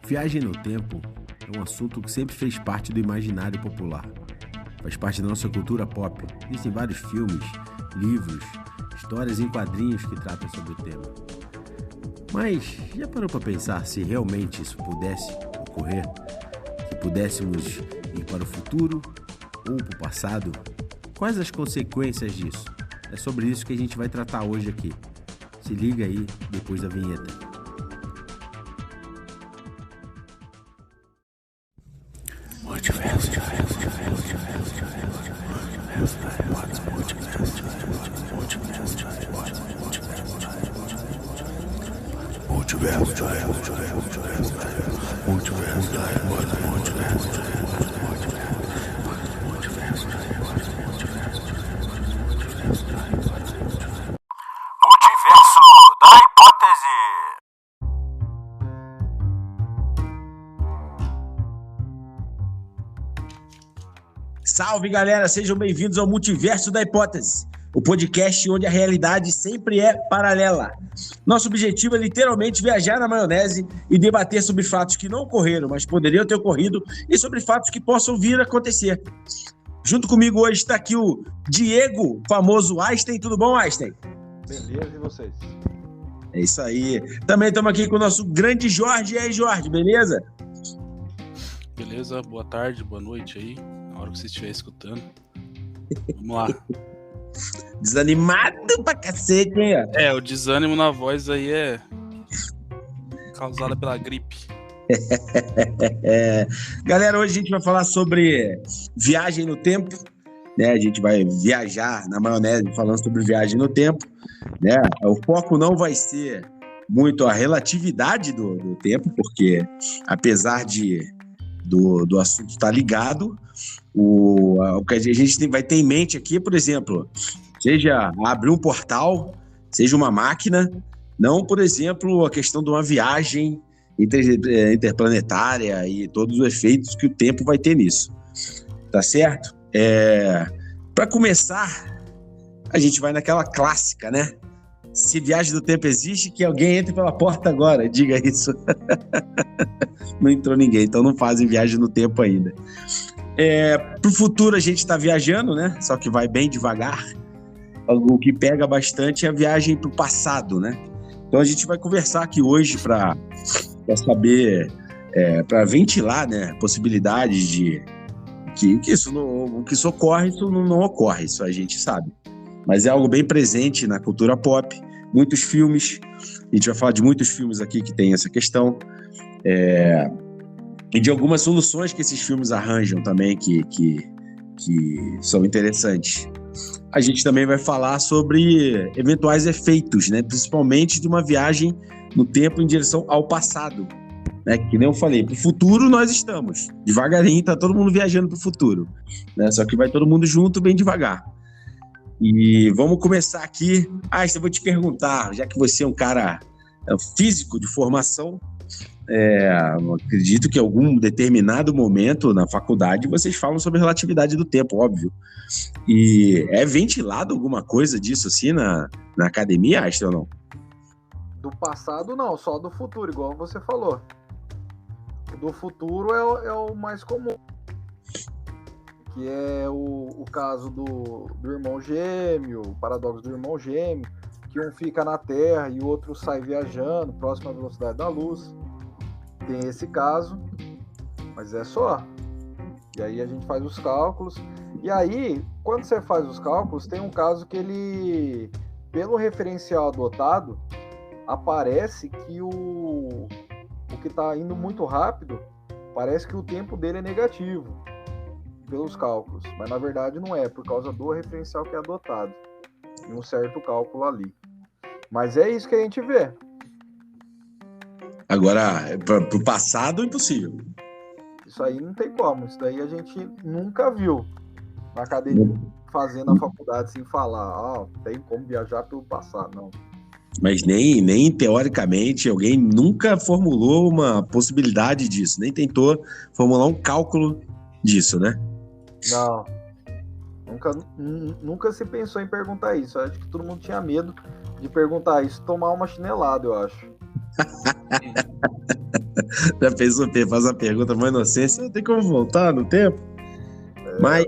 Viagem no tempo é um assunto que sempre fez parte do imaginário popular. Faz parte da nossa cultura pop. Existem vários filmes, livros, histórias em quadrinhos que tratam sobre o tema. Mas já parou para pensar se realmente isso pudesse ocorrer? Se pudéssemos ir para o futuro ou para o passado? Quais as consequências disso? É sobre isso que a gente vai tratar hoje aqui. Se liga aí depois da vinheta. Multiverso da hipótese. Salve, galera! Sejam bem-vindos ao Multiverso da Hipótese, o podcast onde a realidade sempre é paralela. Nosso objetivo é literalmente viajar na maionese e debater sobre fatos que não ocorreram, mas poderiam ter ocorrido, e sobre fatos que possam vir a acontecer. Junto comigo hoje está aqui o Diego, famoso Einstein. Tudo bom, Einstein? Beleza, e vocês? É isso aí. Também estamos aqui com o nosso grande Jorge. E aí, Jorge, beleza? Beleza, boa tarde, boa noite aí, na hora que você estiver escutando. Vamos lá. Desanimado pra cacete, hein? O desânimo na voz aí é causada pela gripe. Galera, hoje a gente vai falar sobre viagem no tempo, né? A gente vai viajar na maionese falando sobre viagem no tempo, né? O foco não vai ser muito a relatividade do tempo, porque apesar do assunto estar ligado, o que a gente vai ter em mente aqui, por exemplo, seja abrir um portal, seja uma máquina, não, por exemplo, a questão de uma viagem interplanetária e todos os efeitos que o tempo vai ter nisso, tá certo? Para começar, a gente vai naquela clássica, né? Se viagem do tempo existe, que alguém entre pela porta agora, diga isso. Não entrou ninguém, então não fazem viagem no tempo ainda. Pro futuro a gente está viajando, né? Só que vai bem devagar. O que pega bastante é a viagem pro passado, né? Então a gente vai conversar aqui hoje para saber, para ventilar, né, possibilidades de que isso não, o que isso ocorre, isso não ocorre, isso a gente sabe. Mas é algo bem presente na cultura pop, muitos filmes, a gente vai falar de muitos filmes aqui que tem essa questão, e de algumas soluções que esses filmes arranjam também, que são interessantes. A gente também vai falar sobre eventuais efeitos, né, principalmente de uma viagem no tempo em direção ao passado, né, que nem eu falei, pro futuro nós estamos, devagarinho, tá todo mundo viajando pro futuro, né, só que vai todo mundo junto, bem devagar. E vamos começar aqui. Eu vou te perguntar, já que você é um cara físico de formação, acredito que em algum determinado momento na faculdade vocês falam sobre relatividade do tempo, óbvio. E é ventilado alguma coisa disso assim na academia, Einstein, ou não? Do passado não, só do futuro, igual você falou. Do futuro é o mais comum, que é o caso do irmão gêmeo, o paradoxo do irmão gêmeo, que um fica na Terra e o outro sai viajando próximo à velocidade da luz. Tem esse caso, mas é só. E aí a gente faz os cálculos. E aí, quando você faz os cálculos, tem um caso que ele, pelo referencial adotado, aparece que o que está indo muito rápido, parece que o tempo dele é negativo, pelos cálculos. Mas na verdade não é, por causa do referencial que é adotado. E um certo cálculo ali. Mas é isso que a gente vê. Agora, pro passado, impossível. Isso aí não tem como. Isso daí a gente nunca viu na academia, fazendo a faculdade sem falar, tem como viajar pelo passado, não. Mas nem teoricamente alguém nunca formulou uma possibilidade disso, nem tentou formular um cálculo disso, né? Não. Nunca se pensou em perguntar isso. Eu acho que todo mundo tinha medo de perguntar isso, tomar uma chinelada, eu acho. Já pensou, faz uma pergunta mais inocência, tem como voltar no tempo? Mas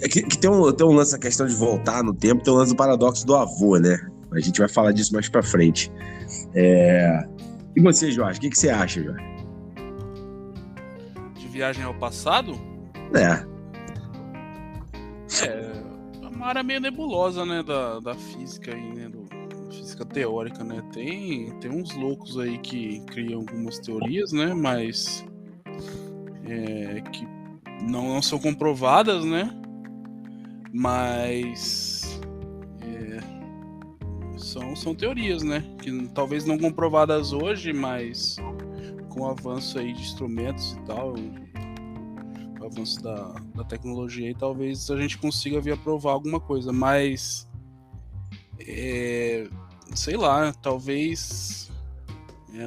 que tem um lance, a questão de voltar no tempo, tem um lance do paradoxo do avô, né? A gente vai falar disso mais pra frente. E você, Jorge, o que você acha, Jorge? De viagem ao passado? É uma área meio nebulosa, né, da física aí, né, física teórica, né? Tem uns loucos aí que criam algumas teorias, né, mas que não são comprovadas, né? Mas são teorias, né? Que talvez não comprovadas hoje, mas com o avanço aí de instrumentos e tal, o avanço da tecnologia, e talvez a gente consiga vir a provar alguma coisa, mas sei lá, talvez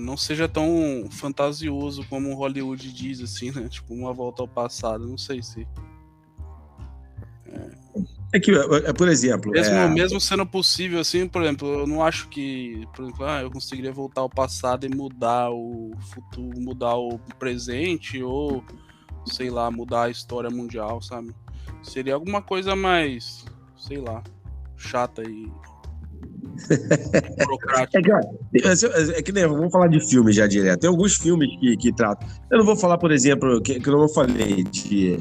não seja tão fantasioso como Hollywood diz, assim, né? Tipo, uma volta ao passado, não sei se... por exemplo... Mesmo sendo possível, assim, por exemplo, eu não acho que, por exemplo, eu conseguiria voltar ao passado e mudar o futuro, mudar o presente, ou, sei lá, mudar a história mundial, sabe? Seria alguma coisa mais, sei lá, chata e... que nem, vamos falar de filmes já direto. Tem alguns filmes que tratam. Eu não vou falar, por exemplo, que eu não falei de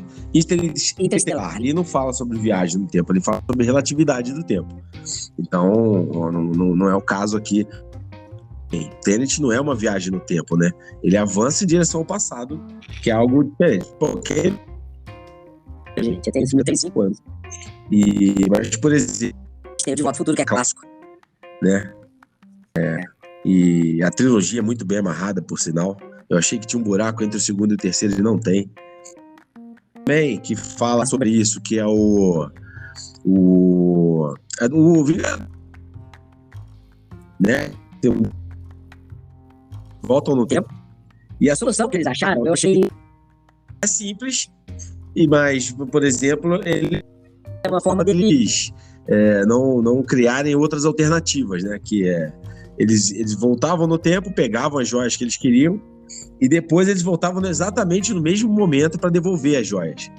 Interestelar. Ele não fala sobre viagem no tempo, ele fala sobre relatividade do tempo. Então, não é o caso aqui. Tenet não é uma viagem no tempo, né? Ele avança em direção ao passado, que é algo diferente. Porque a gente tem 35 anos. Mas, por exemplo, tem o De Volta ao Futuro, que é clássico, né? E a trilogia é muito bem amarrada, por sinal. Eu achei que tinha um buraco entre o segundo e o terceiro, e não tem. Também que fala sobre isso, que é o né? Voltam no tempo. E a solução que eles acharam, eu achei simples, mas, por exemplo, ele é uma forma deles não criarem outras alternativas, né? Que eles voltavam no tempo, pegavam as joias que eles queriam e depois eles voltavam exatamente no mesmo momento para devolver as joias,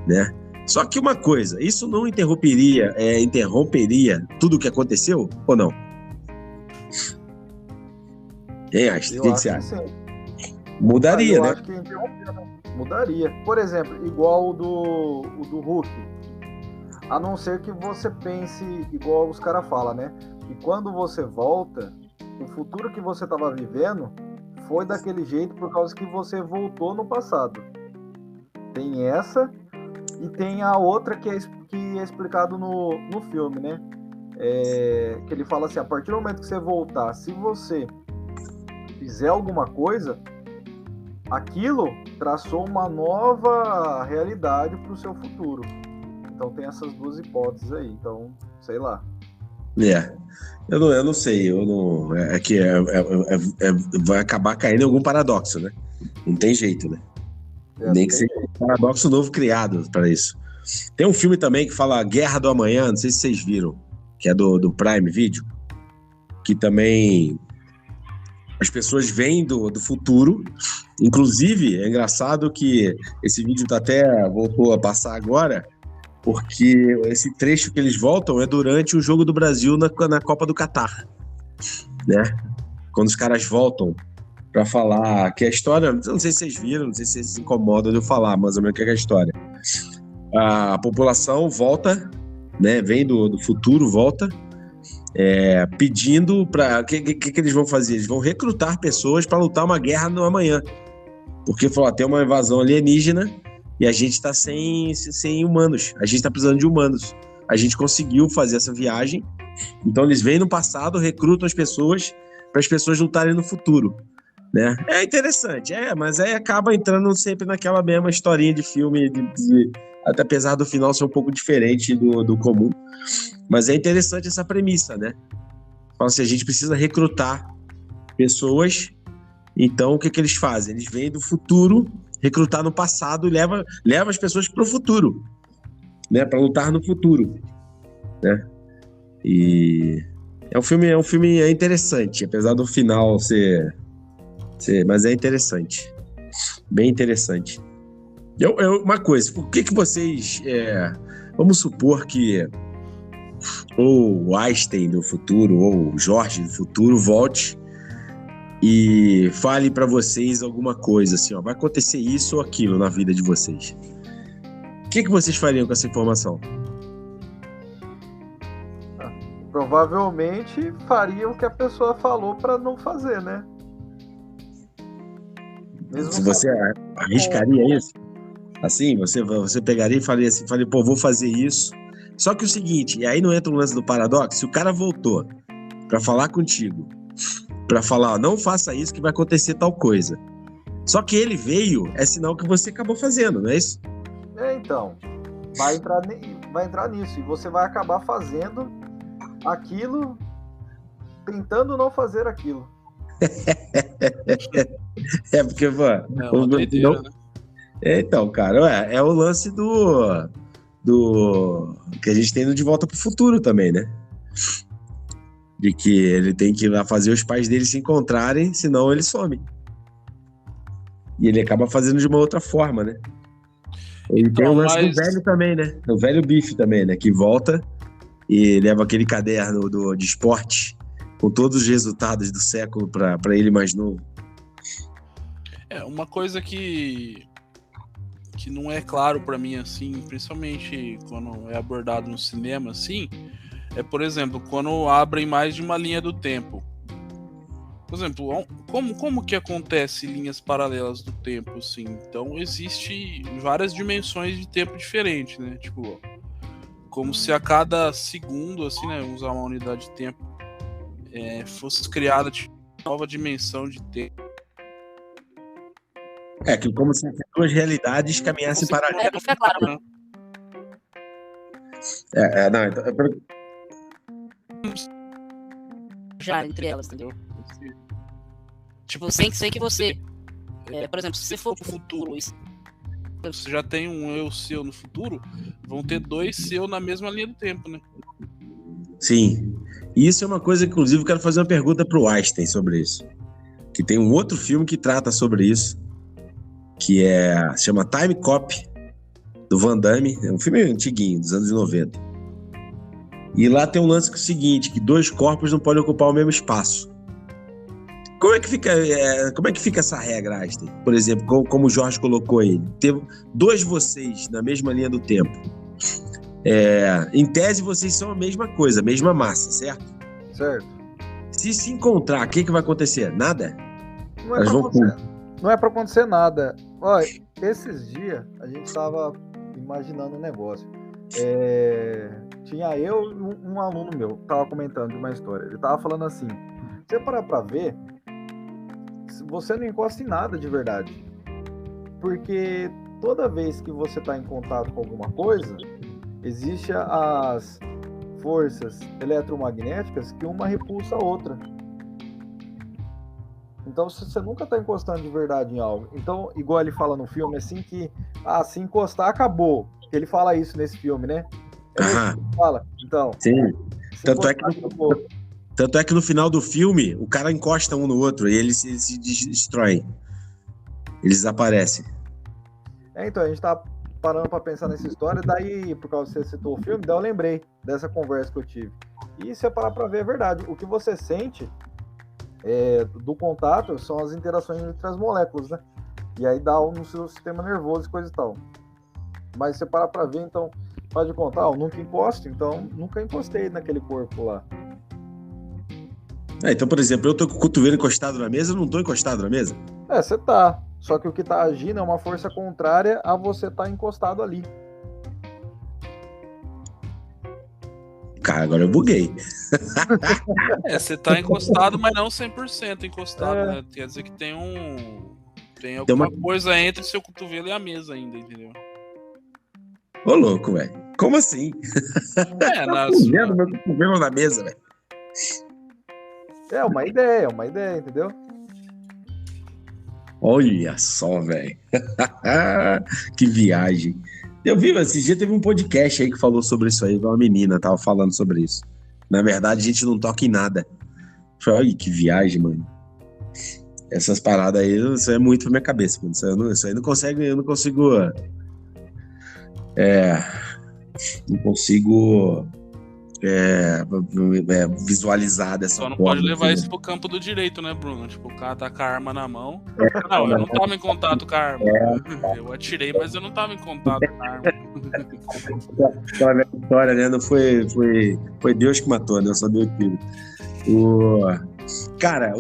né? Só que uma coisa, isso não interromperia tudo o que aconteceu ou não? Quem acha? O que você acha? Mudaria, né? Eu acho que mudaria. Por exemplo, igual o do Hulk. A não ser que você pense igual os caras falam, né? Que quando você volta, o futuro que você estava vivendo foi daquele jeito por causa que você voltou no passado. Tem essa e tem a outra que é explicado no filme, né? Que ele fala assim, a partir do momento que você voltar, se você fizer alguma coisa, aquilo traçou uma nova realidade para o seu futuro. Então tem essas duas hipóteses aí. Então, sei lá. Eu não sei. Vai acabar caindo em algum paradoxo, né? Não tem jeito, né? Nem que seja um paradoxo novo criado para isso. Tem um filme também que fala Guerra do Amanhã, não sei se vocês viram, que é do Prime Video, que também as pessoas vêm do futuro. Inclusive, é engraçado que esse vídeo voltou a passar agora, porque esse trecho que eles voltam é durante o jogo do Brasil na Copa do Catar, né? Quando os caras voltam para falar que a história, não sei se vocês viram, não sei se vocês se incomodam de eu falar, mais ou menos o que é a história. A população volta, né? Vem do futuro, volta, pedindo para... O que eles vão fazer? Eles vão recrutar pessoas para lutar uma guerra no amanhã. Porque falou, tem uma invasão alienígena e a gente está sem humanos. A gente está precisando de humanos. A gente conseguiu fazer essa viagem. Então eles vêm no passado, recrutam as pessoas para as pessoas lutarem no futuro, né? É interessante, mas aí acaba entrando sempre naquela mesma historinha de filme, até apesar do final ser um pouco diferente do comum. Mas é interessante essa premissa, né? Fala assim, a gente precisa recrutar pessoas. Então, o que eles fazem? Eles vêm do futuro recrutar no passado e leva as pessoas para o futuro, né? Para lutar no futuro, né? E é um filme interessante, apesar do final ser Mas é interessante. Bem interessante. Uma coisa, por que vocês... vamos supor que ou o Einstein do futuro, ou o Jorge do futuro volte e fale para vocês alguma coisa, assim, ó, vai acontecer isso ou aquilo na vida de vocês. O que vocês fariam com essa informação? Provavelmente faria o que a pessoa falou para não fazer, né? Mesmo Se você arriscaria isso? Assim, você pegaria e faria assim, pô, vou fazer isso. Só que o seguinte, e aí não entra o lance do paradoxo, se o cara voltou para falar contigo, para falar, ó, não faça isso que vai acontecer tal coisa. Só que ele veio, é sinal que você acabou fazendo, não é isso? Então, vai entrar nisso e você vai acabar fazendo aquilo, tentando não fazer aquilo. Porque, mano... uma doideira, né? Então, cara, é o lance do que a gente tem no De Volta pro Futuro também, né? De que ele tem que ir lá fazer os pais dele se encontrarem, senão ele some. E ele acaba fazendo de uma outra forma, né? Ele tem o lance do velho também, né? O velho Bife também, né? Que volta e leva aquele caderno de esporte com todos os resultados do século pra ele mais novo. Uma coisa que não é claro pra mim, assim, principalmente quando é abordado no cinema, assim, é, por exemplo, quando abrem mais de uma linha do tempo. Por exemplo, como que acontece linhas paralelas do tempo, assim? Então, existe várias dimensões de tempo diferentes, né? Tipo, como se a cada segundo, assim, né, usar uma unidade de tempo, fosse criada tipo, uma nova dimensão de tempo. Que como se as duas realidades caminhassem paralelas. Não fica claro, né? Não, então... Já entre elas, entendeu? Tipo, sem que você... por exemplo, se você for pro futuro... Você já tem um eu seu no futuro, vão ter dois seu na mesma linha do tempo, né? Sim. E isso é uma coisa que, inclusive, eu quero fazer uma pergunta pro Einstein sobre isso. Que tem um outro filme que trata sobre isso, que se chama Time Cop, do Van Damme. É um filme antiguinho, dos anos 90. E lá tem um lance que é o seguinte, que dois corpos não podem ocupar o mesmo espaço. Como é que fica essa regra, Einstein? Por exemplo, como o Jorge colocou aí, ter dois vocês na mesma linha do tempo. Em tese, vocês são a mesma coisa, a mesma massa, certo? Certo. Se encontrar, o que vai acontecer? Nada? Não é pra acontecer nada. Olha, esses dias a gente tava imaginando um negócio. Tinha eu e um aluno meu, tava comentando de uma história. Ele tava falando assim, você parar pra ver, você não encosta em nada de verdade. Porque toda vez que você tá em contato com alguma coisa, existem as forças eletromagnéticas que uma repulsa a outra. Então você nunca tá encostando de verdade em algo. Então, igual ele fala no filme, assim, que se encostar, acabou. Ele fala isso nesse filme, né? Ele fala. Então, sim. Tanto é que no final do filme, o cara encosta um no outro e eles se destroem. Eles desaparecem. Então, a gente tá parando pra pensar nessa história, daí, por causa que você citou o filme, daí eu lembrei dessa conversa que eu tive. E se eu parar pra ver, é verdade. O que você sente do contato são as interações entre as moléculas, né? E aí dá no seu sistema nervoso e coisa e tal. Mas se você parar pra ver, então, pode contar, eu nunca encosto, então nunca encostei naquele corpo lá. Então, por exemplo, eu tô com o cotovelo encostado na mesa, eu não tô encostado na mesa? Você tá. Só que o que tá agindo é uma força contrária a você tá encostado ali. Cara, agora eu buguei. Você tá encostado, mas não 100% encostado, né? Quer dizer que tem alguma coisa entre seu cotovelo e a mesa ainda, entendeu? Ô, louco, velho. Como assim? Vendo meu cotovelo na mesa, velho. É uma ideia, entendeu? Olha só, velho. Que viagem. Eu vi, esse dia teve um podcast aí que falou sobre isso aí, uma menina tava falando sobre isso. Na verdade, a gente não toca em nada. Falei, olha que viagem, mano. Essas paradas aí, isso é muito pra minha cabeça, mano. Isso aí não consegue, eu não consigo. Não consigo visualizar dessa Só não forma. pode levar entendeu? isso pro campo do direito, né, Bruno? Tipo, o cara tá com a arma na mão. Não, eu não tava em contato com a arma. Eu atirei, mas eu não tava em contato com a arma. Aquela velha história, né? Não foi Deus que matou, né? Eu só dei o tiro. Cara,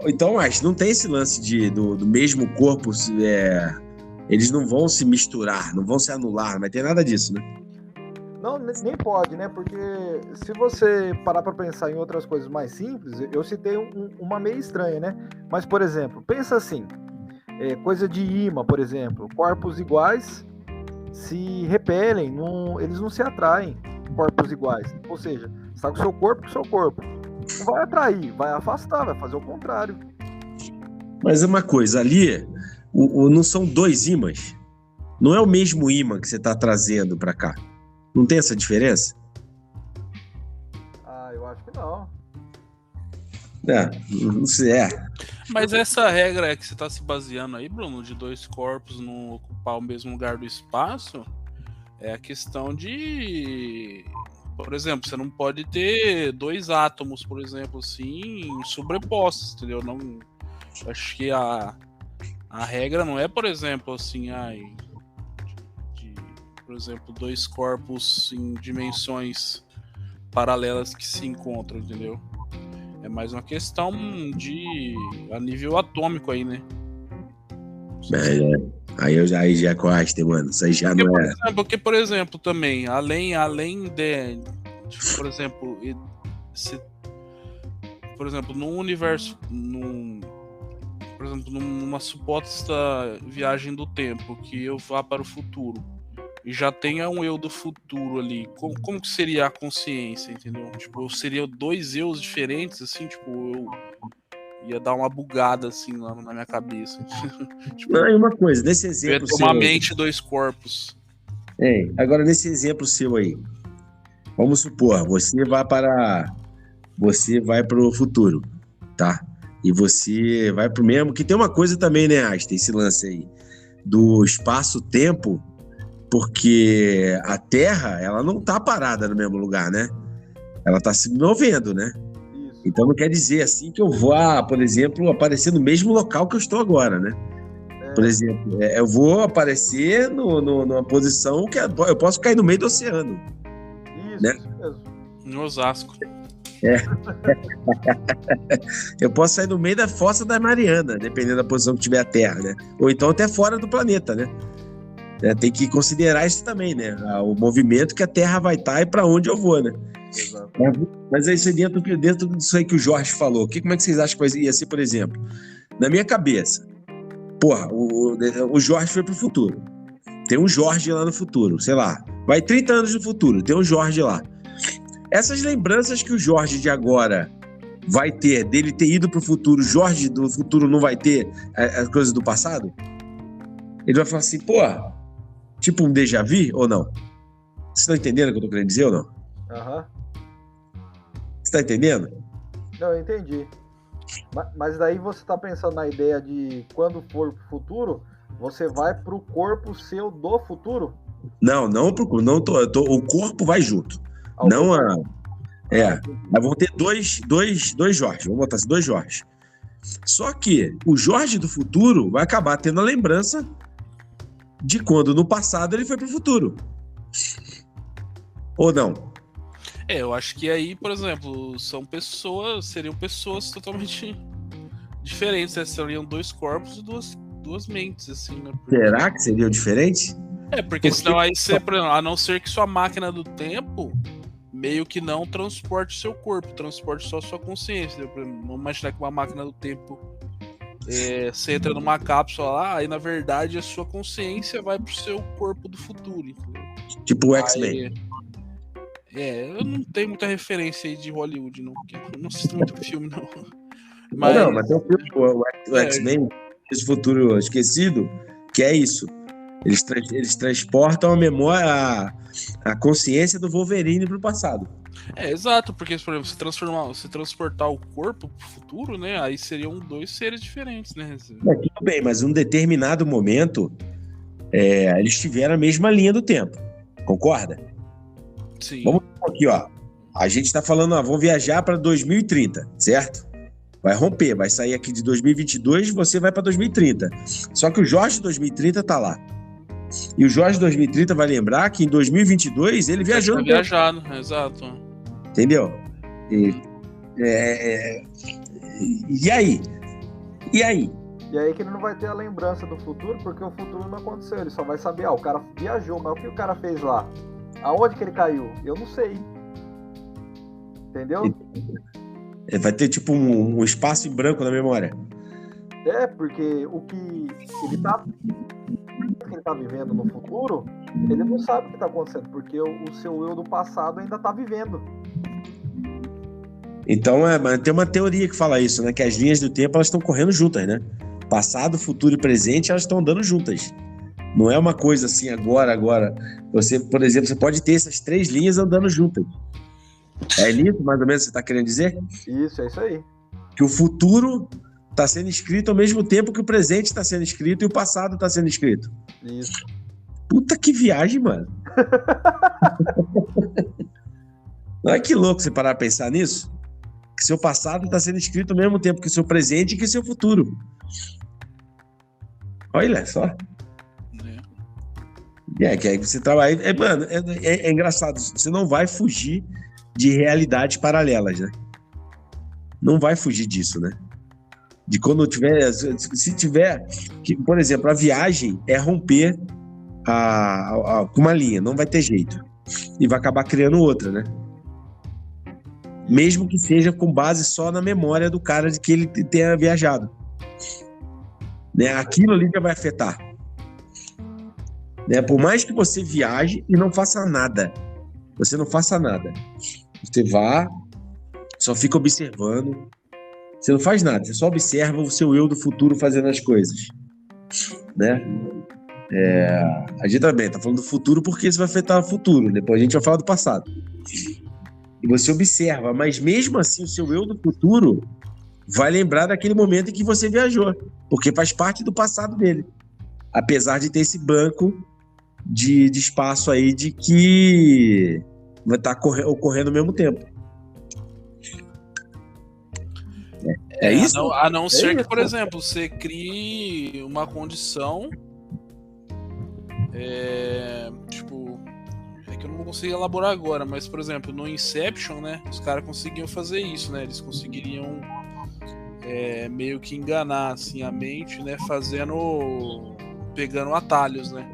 então, acho não tem esse lance do mesmo corpo. Eles não vão se misturar, não vão se anular, não vai ter nada disso, né? Não, nem pode, né? Porque se você parar para pensar em outras coisas mais simples, eu citei uma meio estranha, né? Mas, por exemplo, pensa assim, coisa de ímã, por exemplo, corpos iguais se repelem, eles não se atraem, corpos iguais. Ou seja, você está com o seu corpo. Não vai atrair, vai afastar, vai fazer o contrário. Mas é uma coisa, ali não são dois ímãs. Não é o mesmo ímã que você está trazendo para cá. Não tem essa diferença? Eu acho que não. Não sei. Mas essa regra é que você tá se baseando aí, Bruno, de dois corpos não ocupar o mesmo lugar do espaço, é a questão de... Por exemplo, você não pode ter dois átomos, por exemplo, assim, sobrepostos, entendeu? Não, acho que a regra não é, por exemplo, assim, por exemplo, dois corpos em dimensões paralelas que se encontram, entendeu? É mais uma questão a nível atômico aí, né? Aí já é com Einstein, mano. Isso aí já não é. Porque, por exemplo, também, além de por exemplo, por exemplo, num universo, por exemplo, numa suposta viagem do tempo, que eu vá para o futuro, e já tenha um eu do futuro ali, como que seria a consciência, entendeu? Tipo, seria dois eus diferentes, assim, tipo, eu ia dar uma bugada, assim, lá na minha cabeça. Tipo, não, e uma coisa, nesse exemplo seu... uma mente e dois corpos. Agora, nesse exemplo seu aí, vamos supor, você vai para o futuro, tá? E você vai pro mesmo, que tem uma coisa também, né, Einstein, esse lance aí, do espaço-tempo, porque a Terra, ela não tá parada no mesmo lugar, né? Ela tá se movendo, né? Isso. Então não quer dizer assim que eu vá, por exemplo, aparecer no mesmo local que eu estou agora, né? Por exemplo, eu vou aparecer numa posição que eu posso cair no meio do oceano. Isso, né? Isso mesmo. Em Osasco. Eu posso sair no meio da fossa da Mariana, dependendo da posição que tiver a Terra, né? Ou então até fora do planeta, né? Tem que considerar isso também, né? O movimento que a Terra vai estar e para onde eu vou, né? Exato. Mas aí, dentro disso aí que o Jorge falou, como é que vocês acham que ia ser, por exemplo? Na minha cabeça, porra, o Jorge foi pro futuro. Tem um Jorge lá no futuro, sei lá. Vai 30 anos no futuro, tem um Jorge lá. Essas lembranças que o Jorge de agora vai ter, dele ter ido pro futuro, o Jorge do futuro não vai ter as coisas do passado? Ele vai falar assim, porra, tipo um déjà vu ou não? Vocês estão entendendo o que eu tô querendo dizer ou não? Aham. Você tá entendendo? Não, eu entendi. Mas daí você tá pensando na ideia de quando for pro futuro, você vai pro corpo seu do futuro? Não o corpo vai junto. Não a... Mas vão ter dois Jorge, vamos botar assim, dois Jorge. Só que o Jorge do futuro vai acabar tendo a lembrança de quando no passado ele foi pro futuro. Ou não? Eu acho que aí, por exemplo, seriam pessoas totalmente diferentes, né? Seriam dois corpos e duas mentes, assim, né? Será que seriam diferentes? Porque senão aí você, por exemplo, a não ser que sua máquina do tempo meio que não transporte seu corpo, transporte só sua consciência. Né? Vamos imaginar que uma máquina do tempo você entra numa cápsula lá, aí na verdade a sua consciência vai pro seu corpo do futuro. Entendeu? Tipo o X-Men. Eu não tenho muita referência aí de Hollywood, não, porque eu não assisto muito filme, não. Mas tem um filme, o X-Men, esse futuro esquecido, que é isso. Eles transportam a memória, a consciência do Wolverine pro passado. Exato, porque, por exemplo, se transportar o corpo pro futuro, né? Aí seriam dois seres diferentes, né? Tudo bem, mas em um determinado momento, eles tiveram a mesma linha do tempo. Concorda? Sim. Vamos aqui, ó. A gente tá falando, vamos viajar para 2030, certo? Vai romper, vai sair aqui de 2022, você vai para 2030. Só que o Jorge de 2030 tá lá. E o Jorge de 2030 vai lembrar que em 2022 ele viajou no tempo. Viajado, exato. Entendeu? E aí? E aí que ele não vai ter a lembrança do futuro, porque o futuro não aconteceu. Ele só vai saber, o cara viajou, mas o que o cara fez lá? Aonde que ele caiu? Eu não sei. Entendeu? Vai ter tipo um espaço em branco na memória. Porque o que ele tá vivendo no futuro, ele não sabe o que tá acontecendo, porque o seu eu do passado ainda tá vivendo. Então, tem uma teoria que fala isso, né? Que as linhas do tempo, elas estão correndo juntas, né? Passado, futuro e presente, elas estão andando juntas. Não é uma coisa assim, agora. Você, por exemplo, você pode ter essas 3 linhas andando juntas. É isso, mais ou menos, você está querendo dizer? Isso, é isso aí. Que o futuro está sendo escrito ao mesmo tempo que o presente está sendo escrito e o passado está sendo escrito. Isso. Puta que viagem, mano. Não é que louco você parar a pensar nisso? Que seu passado está sendo escrito ao mesmo tempo que o seu presente e que o seu futuro. Olha só. Que aí você trabalha. Mano, é engraçado. Você não vai fugir de realidades paralelas, né? Não vai fugir disso, né? De quando tiver. Se tiver. Por exemplo, a viagem é romper com uma linha, não vai ter jeito. E vai acabar criando outra, né? Mesmo que seja com base só na memória do cara de que ele tenha viajado. Né? Aquilo ali já vai afetar. Né? Por mais que você viaje e não faça nada. Você não faça nada. Você vá, só fica observando. Você não faz nada, você só observa o seu eu do futuro fazendo as coisas. Né? A gente também tá falando do futuro porque isso vai afetar o futuro. Depois a gente vai falar do passado. E você observa, mas mesmo assim o seu eu do futuro vai lembrar daquele momento em que você viajou, porque faz parte do passado dele. Apesar de ter esse banco de espaço aí de que vai estar ocorrendo ao mesmo tempo. É isso? A não ser que, por exemplo, você crie uma condição tipo, é que eu não consigo elaborar agora, mas, por exemplo, no Inception, né, os caras conseguiam fazer isso, né, eles conseguiriam meio que enganar, assim, a mente, né, pegando atalhos, né.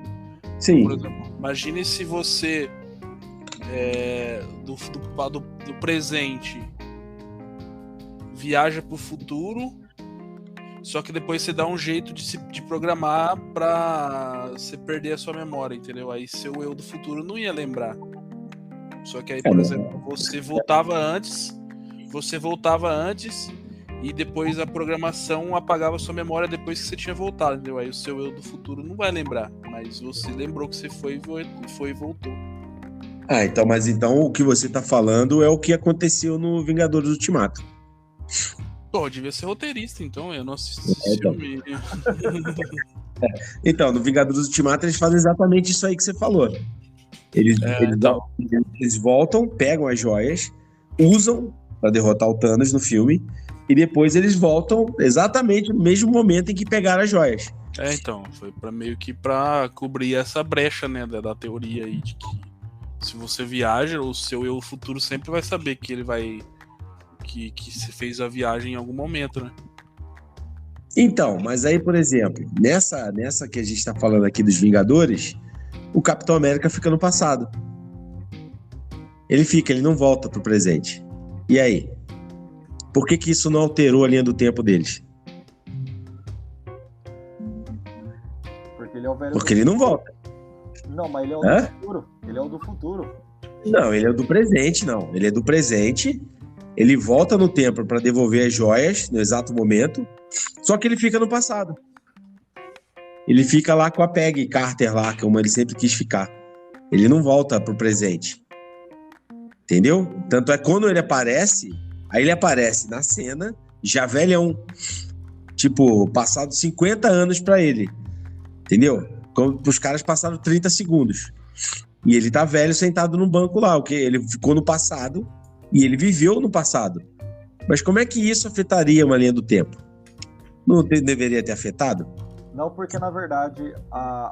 Sim. Por exemplo, imagine se você do presente viaja pro futuro, só que depois você dá um jeito de programar pra você perder a sua memória, entendeu? Aí seu eu do futuro não ia lembrar. Só que aí, por exemplo, você voltava antes e depois a programação apagava a sua memória depois que você tinha voltado, entendeu? Aí o seu eu do futuro não vai lembrar, mas você lembrou que você foi e voltou. Mas o que você tá falando é o que aconteceu no Vingadores Ultimato. Pô, devia ser roteirista, então. Eu não assisti esse filme. Então, no Vingadores Ultimato eles fazem exatamente isso aí que você falou. Eles voltam, pegam as joias, usam pra derrotar o Thanos no filme, e depois eles voltam exatamente no mesmo momento em que pegaram as joias. Então, foi meio que pra cobrir essa brecha, né, da teoria aí, de que se você viaja, o seu eu futuro sempre vai saber que ele vai... que você fez a viagem em algum momento, né? Então, mas aí, por exemplo, nessa que a gente tá falando aqui dos Vingadores, o Capitão América fica no passado. Ele não volta pro presente. E aí? Por que isso não alterou a linha do tempo deles? Porque ele é o velho. Porque ele não volta. Não, mas ele é o do futuro. Ele é o do futuro. Não, ele é do presente, não. Ele é do presente. Ele volta no tempo para devolver as joias no exato momento, só que ele fica no passado. ele fica lá com a Peggy Carter lá, como ele sempre quis ficar. Ele não volta pro presente. Entendeu? Tanto é que quando ele aparece, aí ele aparece na cena, já velhão. Tipo, passado 50 anos pra ele. Entendeu? Como os caras passaram 30 segundos. E ele tá velho sentado no banco lá, o que ele ficou no passado e ele viveu no passado. Mas como é que isso afetaria uma linha do tempo? Não deveria ter afetado? Não, porque na verdade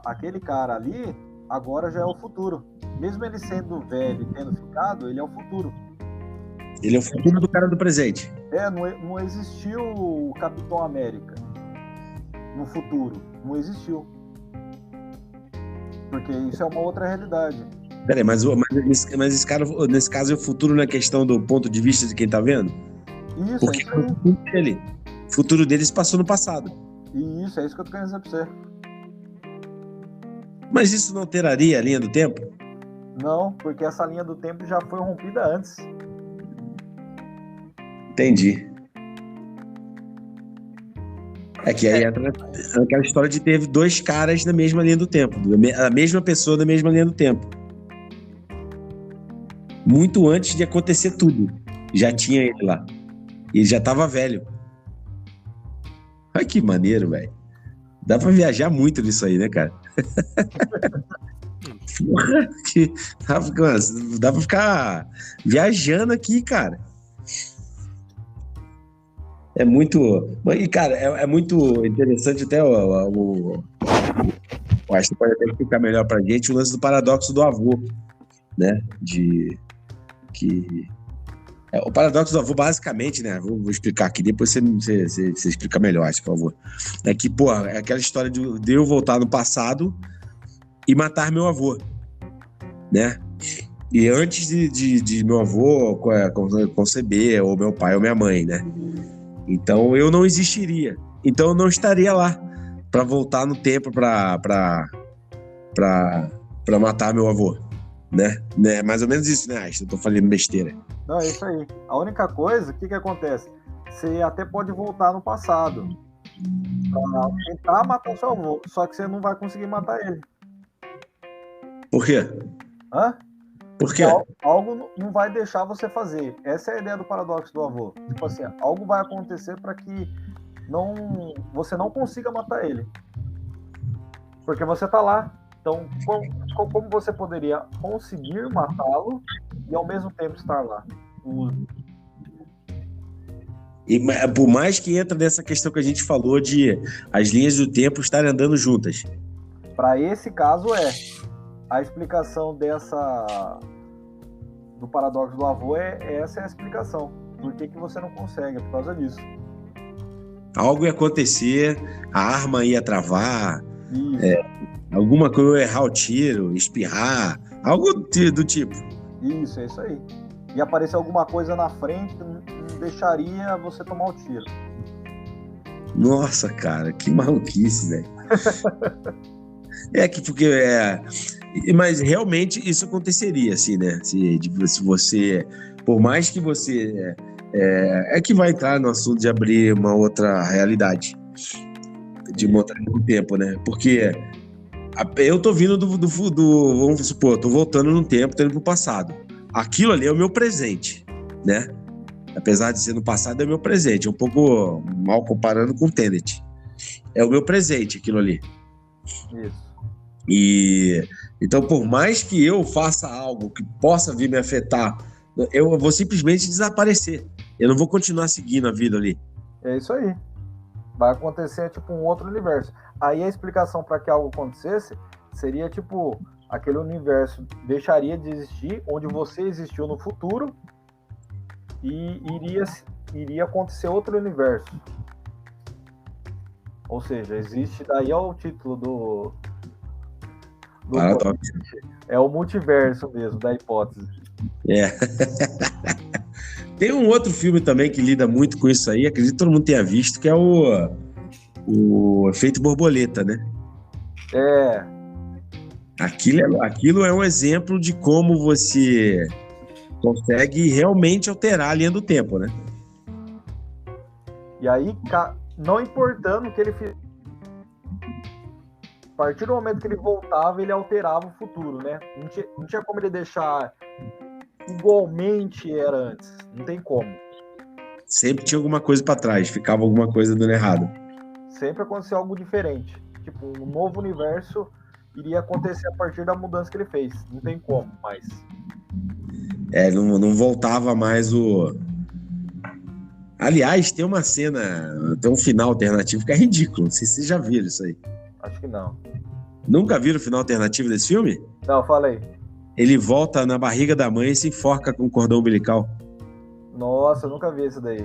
aquele cara ali agora já é o futuro. Mesmo ele sendo velho e tendo ficado, ele é o futuro. Ele é o futuro do cara do presente. Não existiu o Capitão América no futuro. Não existiu. Porque isso é uma outra realidade. Peraí, mas esse cara, nesse caso, é o futuro na questão do ponto de vista de quem tá vendo? Isso, porque é isso aí. O futuro dele se passou no passado. Isso, é isso que eu tô querendo dizer pra você. Mas isso não alteraria a linha do tempo? Não, porque essa linha do tempo já foi rompida antes. Entendi. É que aí entra aquela história de ter dois caras na mesma linha do tempo. A mesma pessoa na mesma linha do tempo. Muito antes de acontecer tudo. Já tinha ele lá. E ele já tava velho. Ai, que maneiro, velho. Dá pra viajar muito nisso aí, né, cara? Dá pra ficar viajando aqui, cara. É muito... E, cara, é muito interessante até eu acho que pode até explicar melhor pra gente o lance do paradoxo do avô, né? O paradoxo do avô, basicamente, né? Vou explicar aqui, depois você explica melhor, acho, por favor. É que, pô, é aquela história de eu voltar no passado e matar meu avô, né? E antes de meu avô conceber, ou meu pai ou minha mãe, né? Então eu não existiria. Então eu não estaria lá pra voltar no tempo pra matar meu avô, né? Mais ou menos isso, né, Aisha? Eu tô falando besteira. Não, é isso aí. A única coisa, o que acontece? Você até pode voltar no passado pra tentar matar seu avô, só que você não vai conseguir matar ele. Por quê? Hã? Por quê? Algo não vai deixar você fazer. Essa é a ideia do paradoxo do avô. Tipo assim, algo vai acontecer para que você não consiga matar ele. Porque você tá lá. Então, como você poderia conseguir matá-lo e ao mesmo tempo estar lá? E por mais que entra nessa questão que a gente falou de as linhas do tempo estarem andando juntas. Para esse caso a explicação do paradoxo do avô essa é a explicação. Por que você não consegue? É por causa disso. Algo ia acontecer, a arma ia travar, Isso. Alguma coisa ia errar o tiro, espirrar, algo do tipo. Isso, é isso aí. E aparecer alguma coisa na frente não deixaria você tomar o tiro. Nossa, cara, que maluquice, velho. Mas realmente isso aconteceria, assim, né? Se você, por mais que você é que vai entrar no assunto de abrir uma outra realidade, de uma outra linha do tempo, né? Porque eu tô vindo vamos supor, tô voltando no tempo, tô indo pro passado. Aquilo ali é o meu presente, né? Apesar de ser no passado, é o meu presente. É um pouco mal comparando com o Tenet. É o meu presente, aquilo ali. Isso. E então, por mais que eu faça algo que possa vir me afetar, eu vou simplesmente desaparecer. Eu não vou continuar seguindo a vida ali. É isso aí. Vai acontecer tipo um outro universo. Aí a explicação para que algo acontecesse seria tipo aquele universo deixaria de existir, onde você existiu no futuro e iria acontecer outro universo. Ou seja, existe, daí é o título do é o multiverso mesmo, da hipótese. É. Tem um outro filme também que lida muito com isso aí, acredito que todo mundo tenha visto, que é o Efeito Borboleta, né? É. Aquilo é um exemplo de como você consegue realmente alterar a linha do tempo, né? E aí, não importando o que ele fez. partir do momento que ele voltava, ele alterava o futuro, né? Não tinha como ele deixar igualmente era antes. Não tem como. Sempre tinha alguma coisa pra trás, ficava alguma coisa dando errado. Sempre acontecia algo diferente. Tipo, um novo universo iria acontecer a partir da mudança que ele fez. Não tem como mais. Não voltava mais o... Aliás, tem uma cena, tem um final alternativo que é ridículo. Não sei se vocês já viram isso aí. Acho que não. Nunca viram o final alternativo desse filme? Não, falei. Ele volta na barriga da mãe e se enforca com o cordão umbilical. Nossa, eu nunca vi isso daí.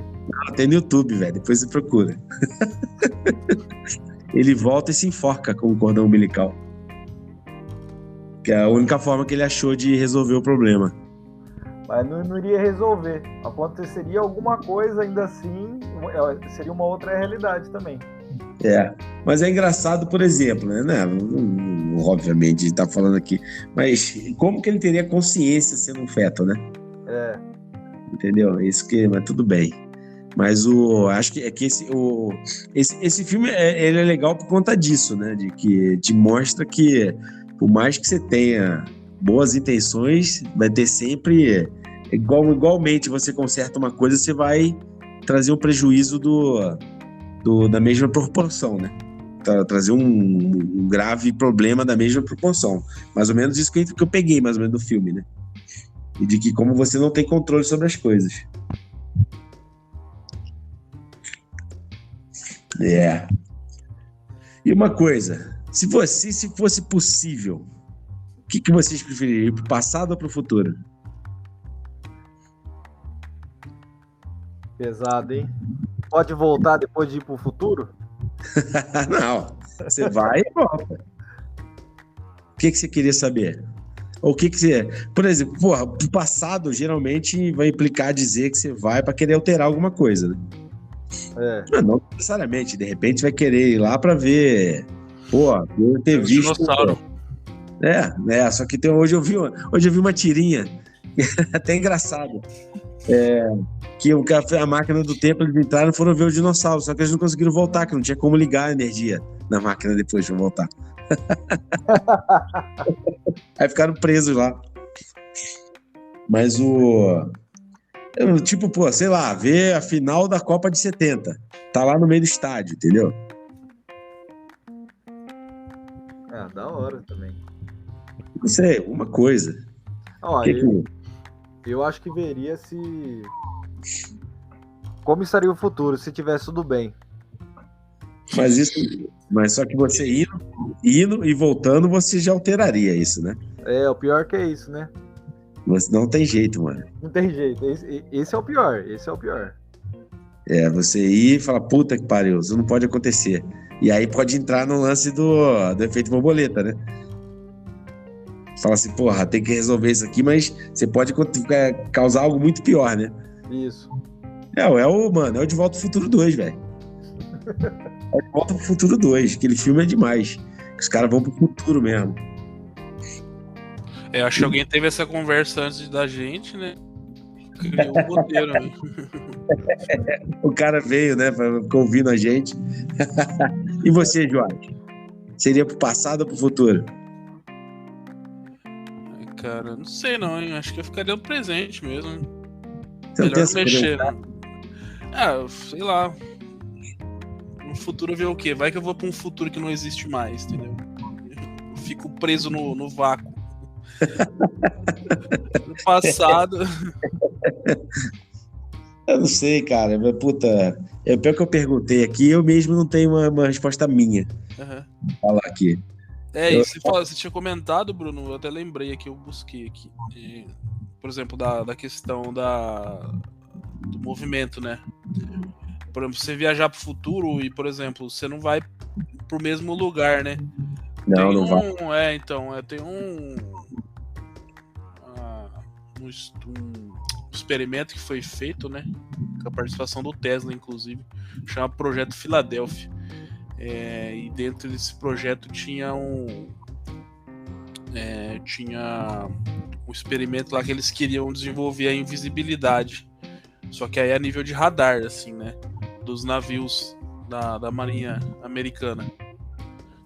Tem no YouTube, velho. Depois você procura. Ele volta e se enforca com o cordão umbilical. Que é a única forma que ele achou de resolver o problema. Mas não iria resolver. Aconteceria alguma coisa ainda assim, seria uma outra realidade também. Mas é engraçado, por exemplo, né? Obviamente, a gente tá falando aqui, mas como que ele teria consciência sendo um feto, né? Entendeu? Isso que, mas tudo bem. Mas acho que esse filme ele é legal por conta disso, né? De que te mostra que por mais que você tenha boas intenções, vai ter sempre igualmente você conserta uma coisa, você vai trazer um prejuízo da mesma proporção, né? Trazer um grave problema da mesma proporção. Mais ou menos isso que eu peguei, mais ou menos, do filme, né? E de que como você não tem controle sobre as coisas. E uma coisa, se fosse possível, o que vocês prefeririam, ir pro passado ou pro futuro? Pesado, hein? Pode voltar depois de ir pro futuro? Não, você vai e volta. O que você queria saber? Ou o que você... Por exemplo, pro passado geralmente vai implicar dizer que você vai para querer alterar alguma coisa, né? Não necessariamente, de repente vai querer ir lá para ver... eu ter visto... Dinossauro. Só que hoje eu vi uma tirinha, até engraçado. Que a máquina do tempo, eles entraram e foram ver o dinossauro, só que eles não conseguiram voltar, que não tinha como ligar a energia na máquina depois de voltar. Aí ficaram presos lá. Mas sei lá, ver a final da Copa de 70. Tá lá no meio do estádio, entendeu? Da hora também. Não sei, uma coisa. Eu acho que veria como estaria o futuro se tivesse tudo bem. Mas só que você indo e voltando, você já alteraria isso, né? O pior que é isso, né? Você não tem jeito, mano. Não tem jeito. Esse é o pior. Você ir e falar, puta que pariu, isso não pode acontecer. E aí pode entrar no lance do efeito borboleta, né? Fala assim, porra, tem que resolver isso aqui, mas você pode causar algo muito pior, né? Isso. É o De Volta ao Futuro 2, velho. É De Volta ao Futuro 2. Aquele filme é demais. Os caras vão pro futuro mesmo. Acho que alguém teve essa conversa antes da gente, né? Criou o roteiro, né? O cara veio, né? Ficou ouvindo a gente. E você, Jorge? Seria pro passado ou pro futuro? Cara, não sei não, hein? Acho que eu ficaria no presente mesmo. Você não melhor pensa mexer, né? Sei lá. No futuro ver o quê? Vai que eu vou pra um futuro que não existe mais, entendeu? Eu fico preso no vácuo. No passado. Eu não sei, cara. Mas, puta, pior que eu perguntei aqui, eu mesmo não tenho uma resposta minha. Vou falar aqui. Você tinha comentado, Bruno, eu até lembrei aqui, eu busquei aqui. Por exemplo, da questão do movimento, né? Por exemplo, você viajar pro futuro e, por exemplo, você não vai pro mesmo lugar, né? Não vai. Tem um experimento que foi feito, né? Com a participação do Tesla, inclusive, chama Projeto Filadélfia. E dentro desse projeto tinha um experimento lá que eles queriam desenvolver a invisibilidade, só que aí a nível de radar, assim, né, dos navios da Marinha Americana.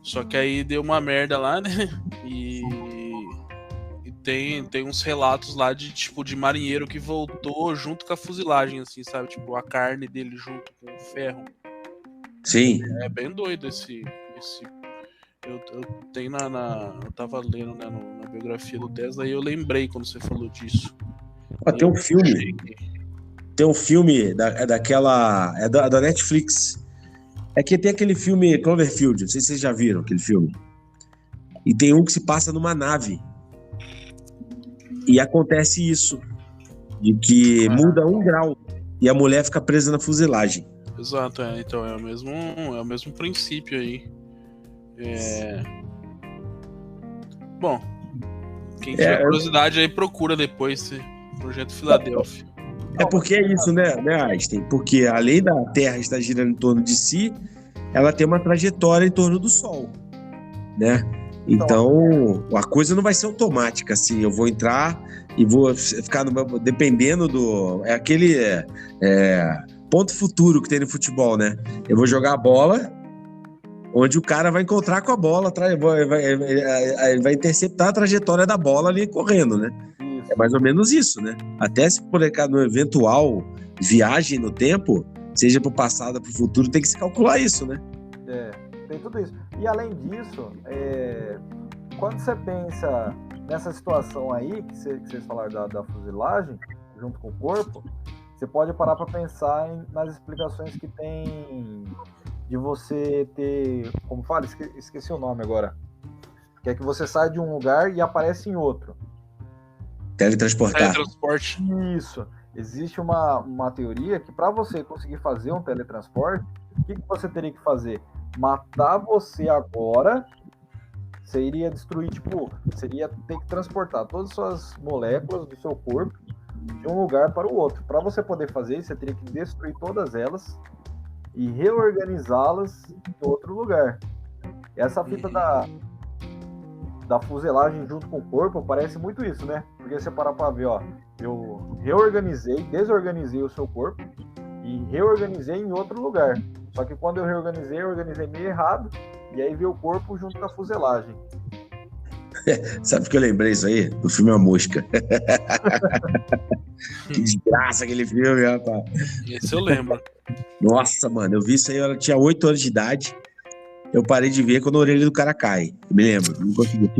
Só que aí deu uma merda lá, né? E tem uns relatos lá de tipo de marinheiro que voltou junto com a fuzilagem, assim, sabe? Tipo, a carne dele junto com o ferro. Sim. É bem doido esse. Eu tenho eu tava lendo, né, na biografia do Tesla e eu lembrei quando você falou disso. Ó, tem um filme. Tem um filme daquela. É da Netflix. É que tem aquele filme Cloverfield, não sei se vocês já viram aquele filme. E tem um que se passa numa nave. E acontece isso. De que muda 1 grau. E a mulher fica presa na fuselagem. Exato, então é o mesmo princípio aí. Bom, quem tiver curiosidade aí procura depois esse Projeto Filadélfia. É porque é isso, né, Einstein? Porque além da Terra estar girando em torno de si, ela tem uma trajetória em torno do Sol, né? Então, a coisa não vai ser automática, assim. Eu vou entrar e vou ficar dependendo do... É aquele ponto futuro que tem no futebol, né? Eu vou jogar a bola, onde o cara vai encontrar com a bola, vai interceptar a trajetória da bola ali correndo, né? É mais ou menos isso, né? Até se por no eventual viagem no tempo, seja pro passado ou pro futuro, tem que se calcular isso, né? Tem tudo isso. E além disso, quando você pensa nessa situação aí, que vocês falaram da fuzilagem, junto com o corpo, você pode parar para pensar nas explicações que tem de você ter, como fala, esqueci o nome agora, que é que você sai de um lugar e aparece em outro. Teletransporte. Isso. Existe uma teoria que para você conseguir fazer um teletransporte, o que você teria que fazer? Matar você agora, você iria destruir, você iria ter que transportar todas as suas moléculas do seu corpo de um lugar para o outro. Para você poder fazer isso, você teria que destruir todas elas e reorganizá-las em outro lugar. Essa fita da fuselagem junto com o corpo parece muito isso, né? Porque você parar para ver, ó, eu desorganizei o seu corpo e reorganizei em outro lugar. Só que quando eu organizei meio errado, e aí veio o corpo junto com a fuselagem. Sabe por que eu lembrei isso aí? Do filme A Mosca. Que desgraça aquele filme, rapaz. Esse eu lembro. Nossa, mano, eu vi isso aí, eu tinha 8 anos de idade. Eu parei de ver quando a orelha do cara cai. Eu me lembro, não consegui.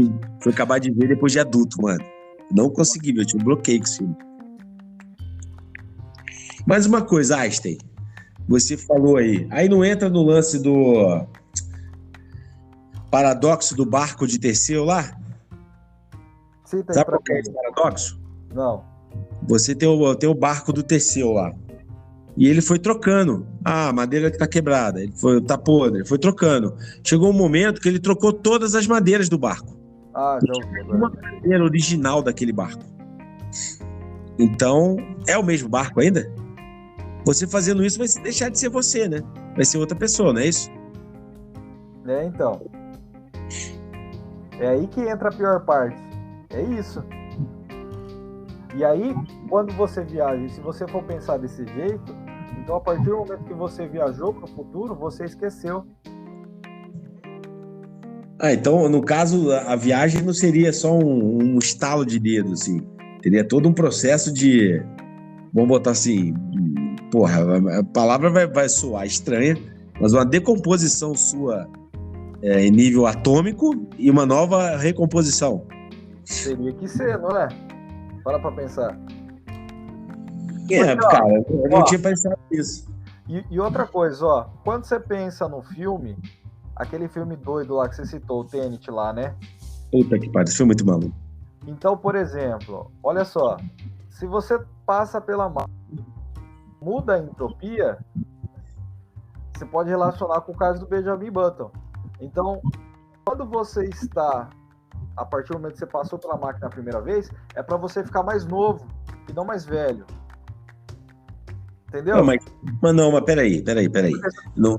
Fui acabar de ver depois de adulto, mano. Não consegui, eu tinha um bloqueio com esse filme. Mais uma coisa, Einstein. Você falou aí não entra no lance do paradoxo do barco de Teseu lá? Sim, tem. Sabe qual que é esse paradoxo? Não. Você tem o barco do Teseu lá. E ele foi trocando. Ah, a madeira que tá quebrada, tá podre, ele foi trocando. Chegou um momento que ele trocou todas as madeiras do barco. Ah, já ouvi. Uma madeira original daquele barco. Então, é o mesmo barco ainda? Você fazendo isso vai deixar de ser você, né? Vai ser outra pessoa, não é isso? Então. É aí que entra a pior parte. É isso. E aí, quando você viaja, se você for pensar desse jeito, então a partir do momento que você viajou para o futuro, você esqueceu. Então, no caso, a viagem não seria só um estalo de dedo, assim. Teria todo um processo de... Vamos botar assim... Porra, a palavra vai soar estranha, mas uma decomposição sua em nível atômico e uma nova recomposição. Teria que ser, não é? Para pra pensar. Cara, eu não tinha pensado nisso. E outra coisa, ó, quando você pensa no filme, aquele filme doido lá que você citou, o Tenet lá, né? Puta que pariu, isso foi muito maluco. Então, por exemplo, olha só, se você passa pela muda a entropia, você pode relacionar com o caso do Benjamin Button. Então, quando você está, a partir do momento que você passou pela máquina a primeira vez, é para você ficar mais novo e não mais velho. Entendeu? Mas peraí. Não...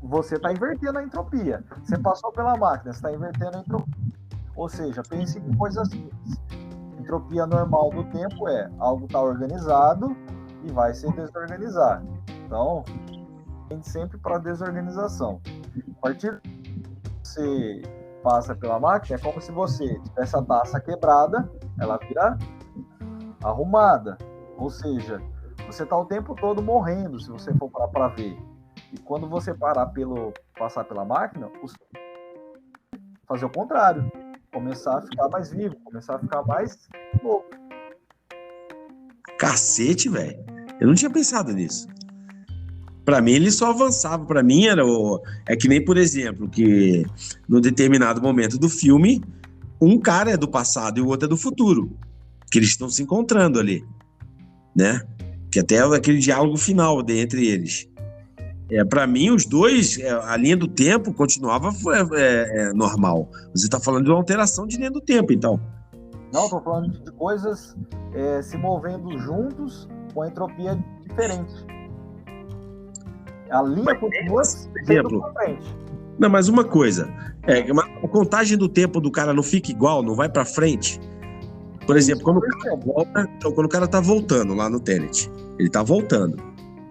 Você está invertendo a entropia. Você passou pela máquina, você está invertendo a entropia. Ou seja, pense em coisas simples. Entropia normal do tempo é algo está organizado e vai se desorganizar. Então, tende sempre para desorganização. A partir você passa pela máquina, é como se você tivesse a taça quebrada, ela vira arrumada. Ou seja, você tá o tempo todo morrendo, se você for para ver. E quando você passar pela máquina, fazer o contrário. Começar a ficar mais vivo, começar a ficar mais novo. Cacete, velho. Eu não tinha pensado nisso. Pra mim, ele só avançava. Pra mim, é que nem, por exemplo, que no determinado momento do filme, um cara é do passado e o outro é do futuro. Que eles estão se encontrando ali, né? Que até é aquele diálogo final entre eles. Pra mim, os dois, a linha do tempo continuava normal. Você tá falando de uma alteração de linha do tempo, então. Não, tô falando de coisas se movendo juntos com entropia diferente. A linha continua sendo pra frente. Não, mas uma coisa, a contagem do tempo do cara não fica igual, não vai pra frente. Por exemplo, quando o cara tá voltando lá no Tenet, ele tá voltando,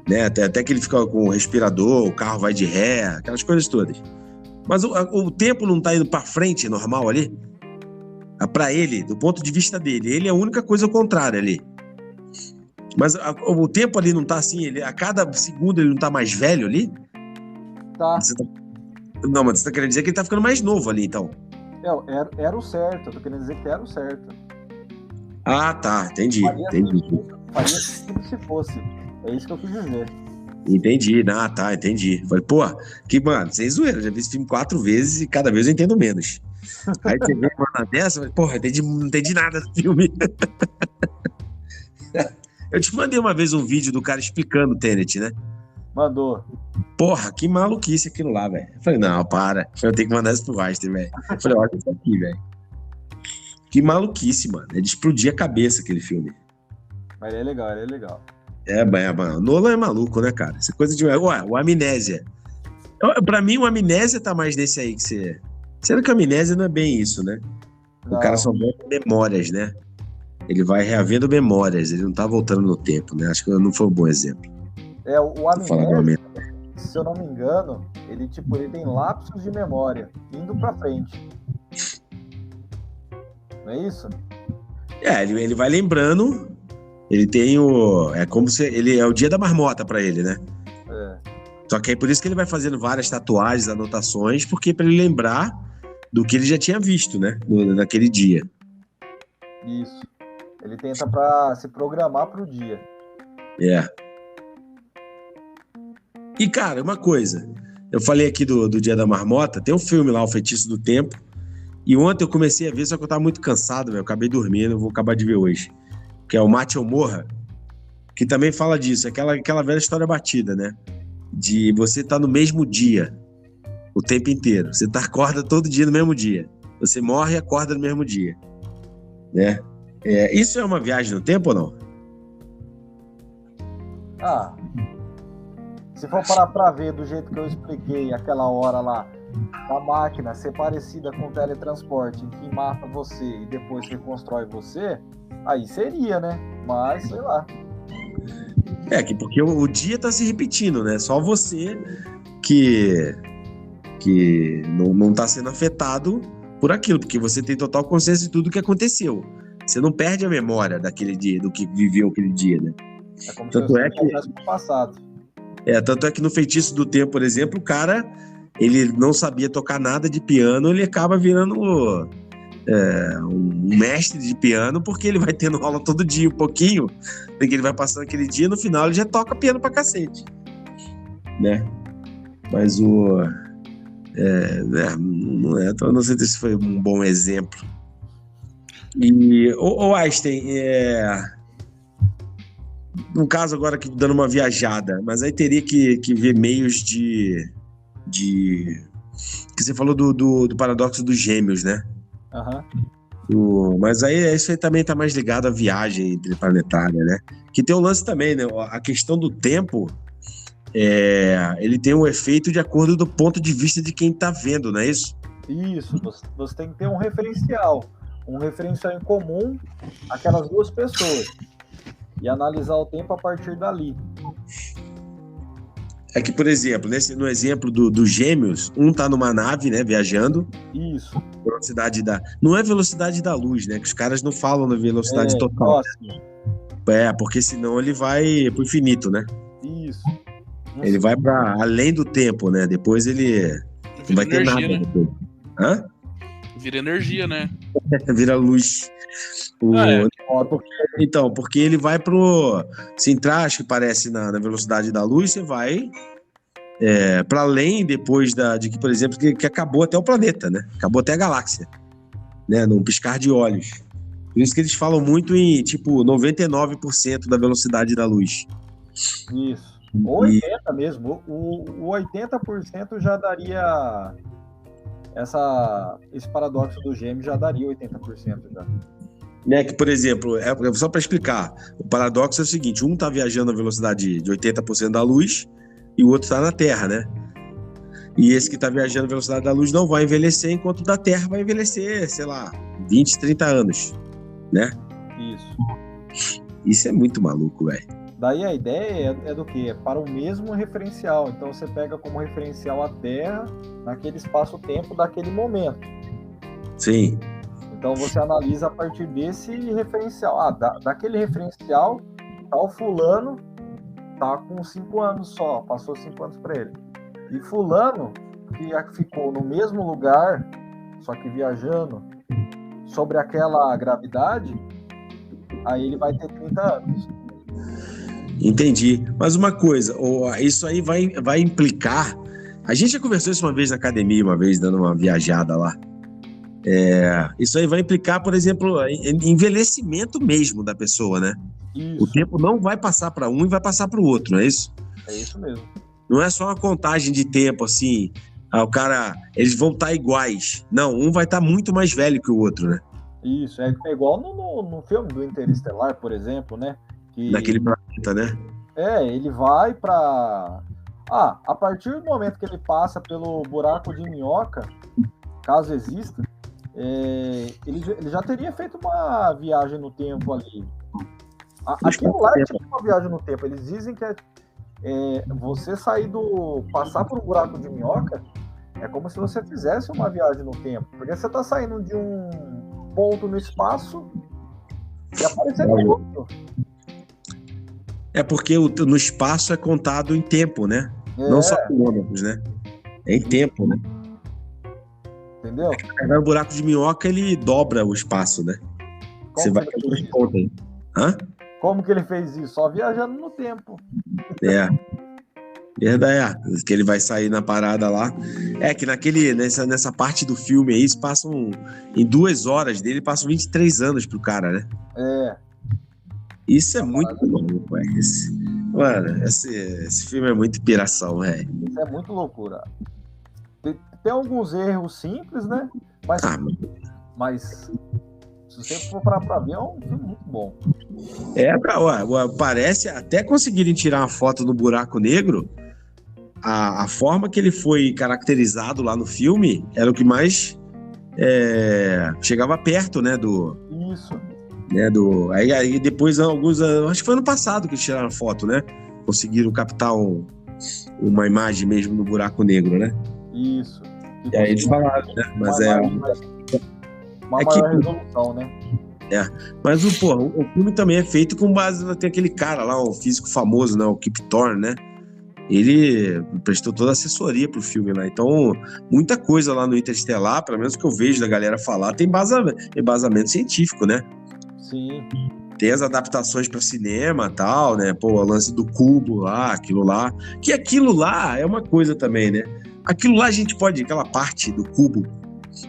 né? Até que ele fica com o respirador, o carro vai de ré, aquelas coisas todas. Mas o tempo não tá indo pra frente normal ali? Pra ele, do ponto de vista dele, ele é a única coisa contrária ali. Mas o tempo ali não tá assim, a cada segundo ele não tá mais velho ali? Tá. Não, mas você tá querendo dizer que ele tá ficando mais novo ali, então? Era o certo, eu tô querendo dizer que era o certo. Ah, tá, entendi. Faria como se fosse. É isso que eu quis dizer. Entendi, entendi. Falei, mano, sem zoeira, já vi esse filme 4 vezes e cada vez eu entendo menos. Aí você vê uma dessa, não entendi nada do filme. Eu te mandei uma vez um vídeo do cara explicando o Tenet, né? Mandou. Porra, que maluquice aquilo lá, velho. Eu falei, não, para. Eu tenho que mandar isso pro Einstein, velho. Eu falei, olha isso aqui, velho. Que maluquice, mano. É de explodir a cabeça aquele filme. Mas ele é legal. Mano. Nolan é maluco, né, cara? Essa coisa de... Ué, o Amnésia. Pra mim, o Amnésia tá mais nesse aí que você... Sendo que a Amnésia não é bem isso, né? Não. O cara só volta memórias, né? Ele vai reavendo memórias, ele não tá voltando no tempo, né? Acho que não foi um bom exemplo. O Amnésia, se eu não me engano, ele tem lapsos de memória indo pra frente. Não é isso? Ele vai lembrando, ele tem o... É como se... Ele é o dia da marmota pra ele, né? Só que é por isso que ele vai fazendo várias tatuagens, anotações, porque pra ele lembrar do que ele já tinha visto, né? Naquele dia. Isso. Ele tenta pra se programar pro dia. E, cara, uma coisa. Eu falei aqui do Dia da Marmota, tem um filme lá, O Feitiço do Tempo, e ontem eu comecei a ver, só que eu tava muito cansado, velho. Eu acabei dormindo, eu vou acabar de ver hoje. Que é o Mate ou Morra, que também fala disso, aquela velha história batida, né? De você estar no mesmo dia, o tempo inteiro. Você acorda todo dia no mesmo dia. Você morre e acorda no mesmo dia. Né? Isso é uma viagem no tempo ou não? Se for parar pra ver do jeito que eu expliquei aquela hora lá, a máquina ser parecida com o teletransporte, em que mata você e depois reconstrói você, aí seria, né? Mas, sei lá. Porque o dia tá se repetindo, né? Só você que não tá sendo afetado por aquilo, porque você tem total consciência de tudo que aconteceu. Você não perde a memória daquele dia, do que viveu aquele dia, né? É como se você tivesse no passado. Tanto é que no Feitiço do Tempo, por exemplo, o cara, ele não sabia tocar nada de piano, ele acaba virando um mestre de piano, porque ele vai tendo aula todo dia, um pouquinho, que ele vai passando aquele dia, no final ele já toca piano pra cacete, né? Mas não sei se foi um bom exemplo. E o Einstein, no caso agora aqui dando uma viajada, mas aí teria que ver meios de que você falou do paradoxo dos gêmeos, né? Mas aí isso aí também tá mais ligado à viagem interplanetária, né? Que tem um lance também, né? A questão do tempo, ele tem um efeito de acordo do ponto de vista de quem tá vendo, não é isso? Isso, você tem que ter um referencial em comum, aquelas duas pessoas, e analisar o tempo a partir dali. É que, por exemplo, no exemplo dos gêmeos, um tá numa nave, né, viajando. Isso. Velocidade não é velocidade da luz, né? Que os caras não falam na velocidade total. Nossa. Porque senão ele vai pro infinito, né? Isso. Ele vai para além do tempo, né? Depois ele não vai ter nada. Né? Depois. Hã? Vira energia, né? Vira luz. Então, porque ele vai pro... Se entrar, acho que parece na velocidade da luz, você vai para além depois de que, por exemplo, que acabou até o planeta, né? Acabou até a galáxia, né? Num piscar de olhos. Por isso que eles falam muito em, tipo, 99% da velocidade da luz. Isso. Ou 80% mesmo. O 80% já daria... Esse paradoxo do gêmeo já daria 80% já. Né, que, por exemplo, só para explicar, o paradoxo é o seguinte, um tá viajando a velocidade de 80% da luz e o outro tá na Terra, né? E esse que tá viajando a velocidade da luz não vai envelhecer, enquanto o da Terra vai envelhecer, sei lá, 20, 30 anos, né? Isso. Isso é muito maluco, velho. Daí a ideia é do quê? É para o mesmo referencial. Então você pega como referencial a Terra naquele espaço-tempo daquele momento. Sim. Então você analisa a partir desse referencial. Daquele referencial, tal fulano tá com 5 anos só, passou 5 anos para ele. E fulano, que ficou no mesmo lugar, só que viajando, sobre aquela gravidade, aí ele vai ter 30 anos. Entendi. Mas uma coisa, isso aí vai implicar... A gente já conversou isso uma vez na academia, uma vez, dando uma viajada lá. Isso aí vai implicar, por exemplo, envelhecimento mesmo da pessoa, né? Isso. O tempo não vai passar para um e vai passar para o outro, não é isso? É isso mesmo. Não é só uma contagem de tempo, assim, eles vão estar iguais. Não, um vai estar muito mais velho que o outro, né? Isso, é igual no filme do Interestelar, por exemplo, né? Naquele planeta, né? Ele vai para... a partir do momento que ele passa pelo buraco de minhoca, caso exista, ele já teria feito uma viagem no tempo ali. Aquilo lá é tipo uma viagem no tempo. Eles dizem que você passar por um buraco de minhoca é como se você fizesse uma viagem no tempo. Porque você está saindo de um ponto no espaço e aparecendo no outro. É porque no espaço é contado em tempo, né? Não só quilômetros, né? É em tempo, né? Entendeu? O buraco de minhoca, ele dobra o espaço, né? Você vai fazer conta aí. Hã? Como que ele fez isso? Só viajando no tempo. Verdade, que ele vai sair na parada lá. Que nessa parte do filme aí, passam em 2 horas dele, passam 23 anos pro cara, né? Isso é muito louco, velho. Mano, esse filme é muito piração, velho. Isso é muito loucura. Tem alguns erros simples, né? Mas se você for pra ver, é um filme muito bom. Parece até conseguirem tirar uma foto no buraco negro. A forma que ele foi caracterizado lá no filme era o que mais chegava perto, né? Isso. Né, aí depois, acho que foi ano passado que eles tiraram a foto, né? Conseguiram captar uma imagem mesmo no buraco negro, né? Isso. E aí eles falaram, né? Mas uma maior resolução, né? Mas o filme também é feito com base... Tem aquele cara lá, um físico famoso, né? O Kip Thorne, né? Ele prestou toda a assessoria pro filme lá. Então, muita coisa lá no Interestelar, pelo menos que eu vejo da galera falar, tem embasamento científico, né? Sim. Tem as adaptações para cinema e tal, né? O lance do cubo lá, aquilo lá. Que aquilo lá é uma coisa também, né? Aquilo lá a gente pode... Aquela parte do cubo,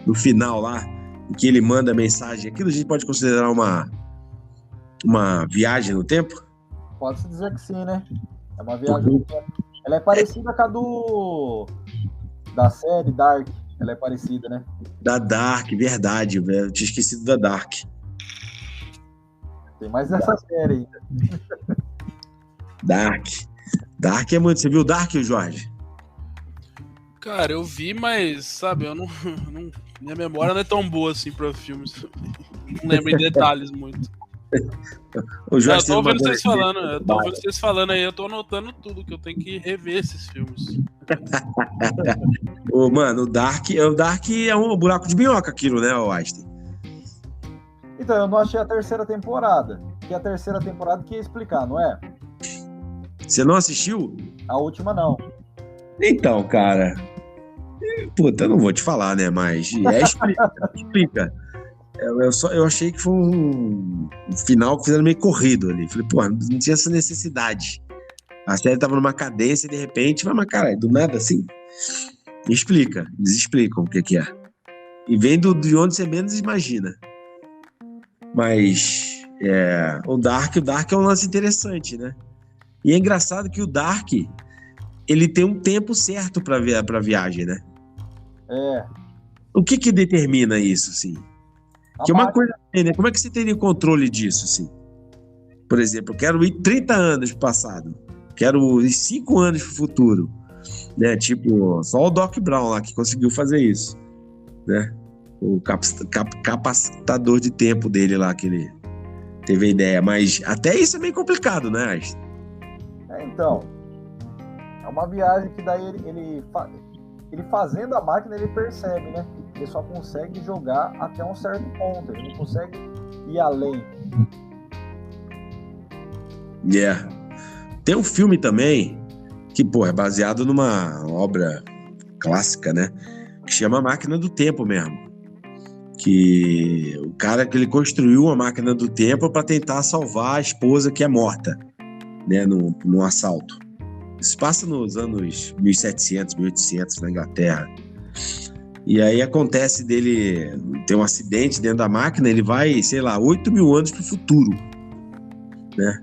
no final lá, em que ele manda a mensagem, aquilo a gente pode considerar uma viagem no tempo? Pode-se dizer que sim, né? É uma viagem no tempo. Ela é parecida com a da série Dark. Ela é parecida, né? Da Dark, verdade, velho. Eu tinha esquecido da Dark. Tem mais essa série ainda. Dark é muito... Você viu Dark, Jorge? Cara, eu vi, mas, sabe, eu não minha memória não é tão boa assim pra filmes. Não lembro em detalhes muito. O Eu Jorge tô ouvindo mandou vocês aqui. falando, aí, eu tô anotando tudo, que eu tenho que rever esses filmes. Ô, mano, o Dark é um buraco de minhoca aquilo, né, o Einstein? Então, eu não achei a terceira temporada. Que a terceira temporada que ia explicar, não é? Você não assistiu? A última não. Então, cara. Puta, eu não vou te falar, né? Mas explica. Eu achei que foi um final que fizeram meio corrido ali. Falei, pô, não tinha essa necessidade. A série tava numa cadência e de repente, mas caralho, do nada assim. Explica, eles explicam o que é. E vem de onde você menos imagina. Mas o Dark é um lance interessante, né? E é engraçado que o Dark, ele tem um tempo certo pra viagem, né? É. O que determina isso, assim? Que é uma coisa, né? Como é que você teria controle disso, assim? Por exemplo, eu quero ir 30 anos pro passado. Quero ir 5 anos pro futuro. Né? Tipo, só o Doc Brown lá que conseguiu fazer isso. Né? O capacitador de tempo dele lá, que ele teve a ideia. Mas até isso é meio complicado, né? Então. É uma viagem que daí ele fazendo a máquina, ele percebe, né? Ele só consegue jogar até um certo ponto. Ele não consegue ir além. Tem um filme também que, pô, é baseado numa obra clássica, né? Que chama Máquina do Tempo mesmo. Que o cara que ele construiu uma máquina do tempo para tentar salvar a esposa que é morta, né? Num assalto. Isso passa nos anos 1700, 1800 na Inglaterra. E aí acontece dele ter um acidente dentro da máquina, ele vai, sei lá, 8.000 anos pro futuro, né?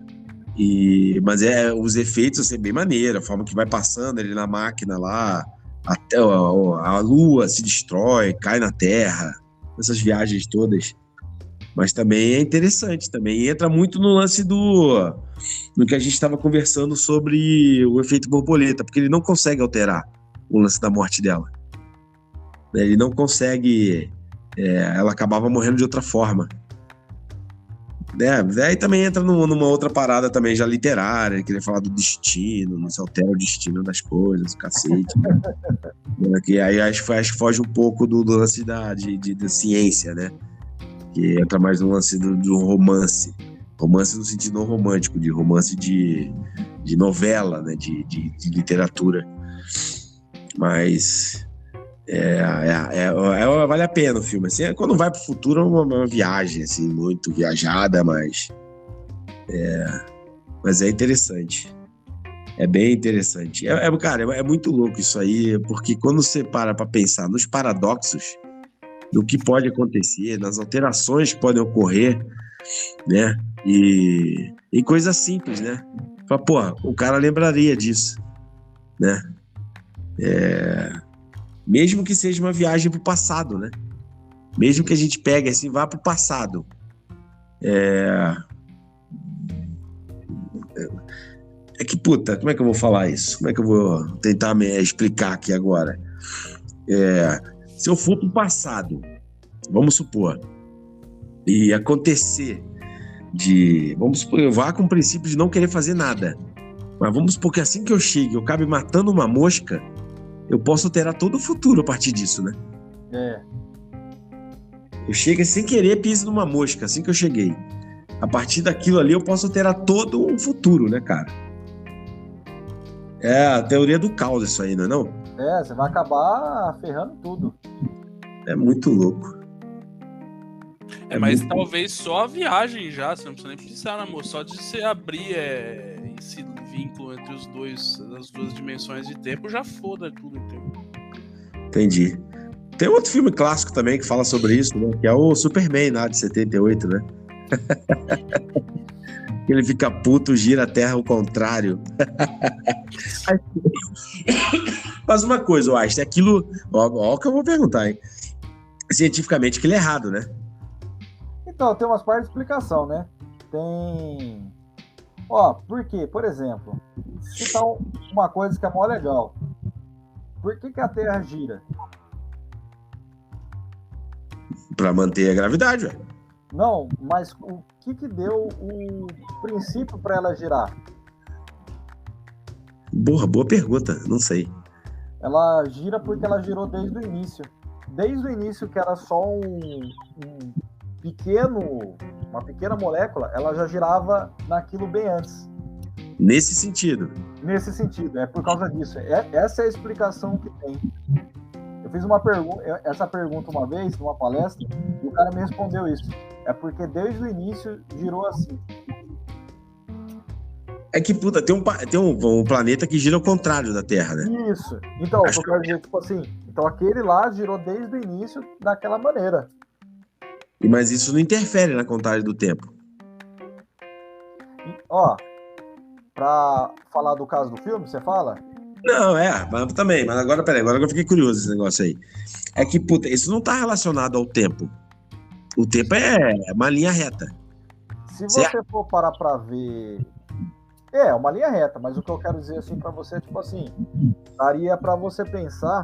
Mas os efeitos assim, bem maneiro, a forma que vai passando ele na máquina lá, até a lua se destrói, cai na terra, essas viagens todas. Mas também é interessante, também entra muito no lance no que a gente estava conversando sobre o efeito borboleta, porque ele não consegue alterar o lance da morte dela. Ele não consegue, ela acabava morrendo de outra forma. Aí também entra numa outra parada também já literária, queria falar do destino, não se altera o destino das coisas, cacete. Né? Que aí acho que foge um pouco do lance da ciência, né? Que entra mais no lance do romance. Romance no sentido não romântico, de romance de novela, né? De literatura. Mas vale a pena o filme. Assim, quando vai pro futuro é uma viagem, assim, muito viajada, mas é interessante. É bem interessante. Cara, é muito louco isso aí, porque quando você para pra pensar nos paradoxos do que pode acontecer, nas alterações que podem ocorrer, né? E coisas simples, né? Fala, porra, o cara lembraria disso, né? Mesmo que seja uma viagem pro passado, né? Mesmo que a gente pegue assim, vá pro passado. É que, puta, como é que eu vou falar isso? Como é que eu vou tentar me explicar aqui agora? Se eu for pro passado, vamos supor, e acontecer vamos supor, eu vá com o princípio de não querer fazer nada, mas vamos supor que assim que eu chegue, eu acabe matando uma mosca, eu posso alterar todo o futuro a partir disso, né? Eu chego sem querer, piso numa mosca, assim que eu cheguei. A partir daquilo ali, eu posso alterar todo o futuro, né, cara? É a teoria do caos isso aí, não é não? Você vai acabar ferrando tudo. É muito louco. Mas talvez só a viagem já, você não precisa nem precisar, amor. Só de você abrir esse vínculo entre as duas dimensões de tempo, já foda tudo, então. Entendi. Tem outro filme clássico também que fala sobre isso, né? Que é o Superman, lá de 78, né? Ele fica puto, gira a Terra ao contrário. Mas uma coisa, eu acho, aquilo... Ó o que eu vou perguntar, hein? Cientificamente aquilo é errado, né? Então, tem umas partes de explicação, né? Tem... por quê? Por exemplo, citar uma coisa que é mó legal. Por que a Terra gira? Pra manter a gravidade, velho. Não, mas o que deu o princípio para ela girar? Boa pergunta, não sei. Ela gira porque ela girou desde o início. Desde o início, que era só uma pequena molécula, ela já girava naquilo bem antes. Nesse sentido. Nesse sentido, é por causa disso. Essa é a explicação que tem. Eu fiz essa pergunta uma vez, numa palestra, e o cara me respondeu isso. É porque desde o início girou assim. É que, puta, tem um planeta que gira ao contrário da Terra, né? Isso. Então, eu quero dizer, tipo assim, então aquele lá girou desde o início daquela maneira. Mas isso não interfere na contagem do tempo. Ó, pra falar do caso do filme, você fala? Não, mas também. Mas agora, peraí, agora que eu fiquei curioso esse negócio aí. É que, puta, isso não tá relacionado ao tempo. O tempo é uma linha reta. Se você for parar pra ver... É uma linha reta, mas o que eu quero dizer assim pra você é tipo assim, daria pra você pensar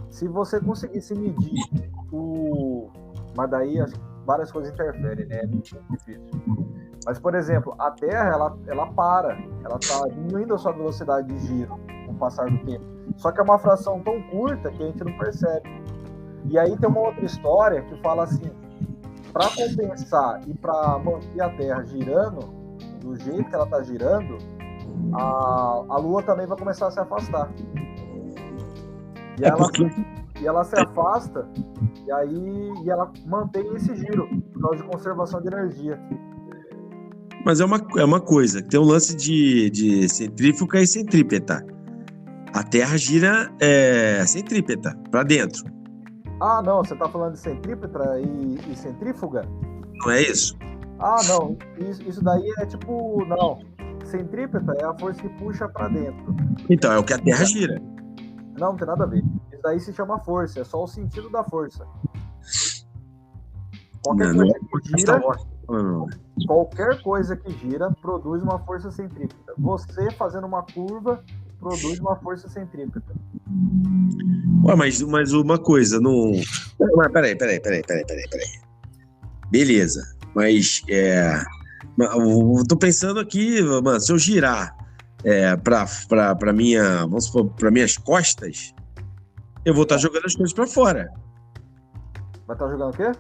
se você conseguisse medir mas daí várias coisas interferem, né? É muito difícil. Mas, por exemplo, a Terra, ela para. Ela tá diminuindo a sua velocidade de giro com o passar do tempo. Só que é uma fração tão curta que a gente não percebe. E aí tem uma outra história que fala assim, para compensar e para manter a Terra girando do jeito que ela tá girando, a Lua também vai começar a se afastar. E ela se afasta e ela mantém esse giro por causa de conservação de energia. Mas é uma coisa, tem um lance de centrífuga e centrípeta. A Terra gira centrípeta, para dentro. Ah, não, você tá falando de centrípeta e centrífuga? Não é isso? Ah, não, isso daí é tipo, não, centrípeta é a força que puxa para dentro. Então, é o que a Terra gira. Não tem nada a ver. Isso daí se chama força, é só o sentido da força. Qualquer coisa que gira produz uma força centrípeta. Você fazendo uma curva produz uma força centrípeta. Ué, mas uma coisa, não... Mas peraí. Beleza, mas eu tô pensando aqui, mano, se eu girar pra minhas costas, eu vou estar jogando as coisas pra fora. Vai estar jogando o quê?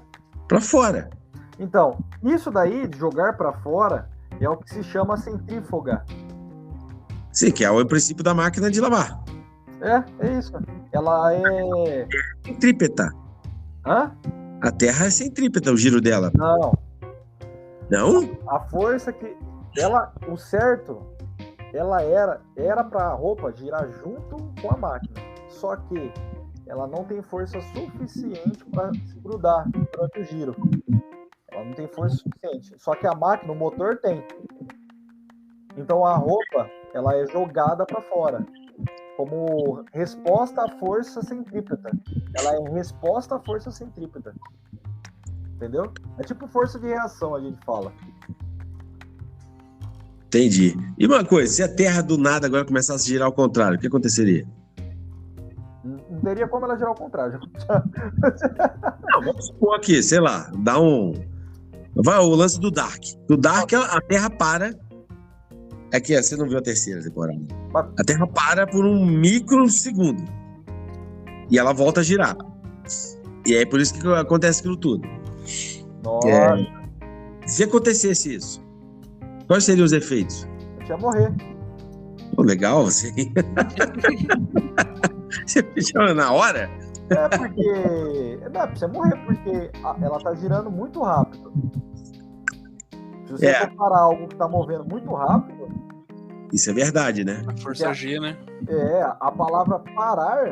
Pra fora. Então, isso daí de jogar pra fora é o que se chama centrífuga. Sim, que é o princípio da máquina de lavar. É isso. Ela é... Centrípeta. Hã? A Terra é centrípeta, o giro dela. Não. Não? A força que... o certo, ela era pra roupa girar junto com a máquina. Só que ela não tem força suficiente para se grudar durante o giro. Ela não tem força suficiente. Só que a máquina, o motor tem. Então a roupa, ela é jogada para fora. Como resposta à força centrípeta. Ela é resposta à força centrípeta. Entendeu? É tipo força de reação, a gente fala. Entendi. E uma coisa, se a Terra do nada agora começasse a girar ao contrário, o que aconteceria? Não teria como ela girar ao contrário. Não, vamos supor aqui, sei lá, dá um... Vai o lance do Dark. Do Dark, a Terra para... É que você não viu a terceira temporada. A Terra para por um microsegundo. E ela volta a girar. E é por isso que acontece aquilo tudo. Nossa. Se acontecesse isso, quais seriam os efeitos? Eu ia morrer. Pô, legal, você... Você chama na hora? É porque... Não, você morrer porque ela tá girando muito rápido. Se você for parar algo que tá movendo muito rápido... Isso é verdade, né? A força G, né? A palavra parar...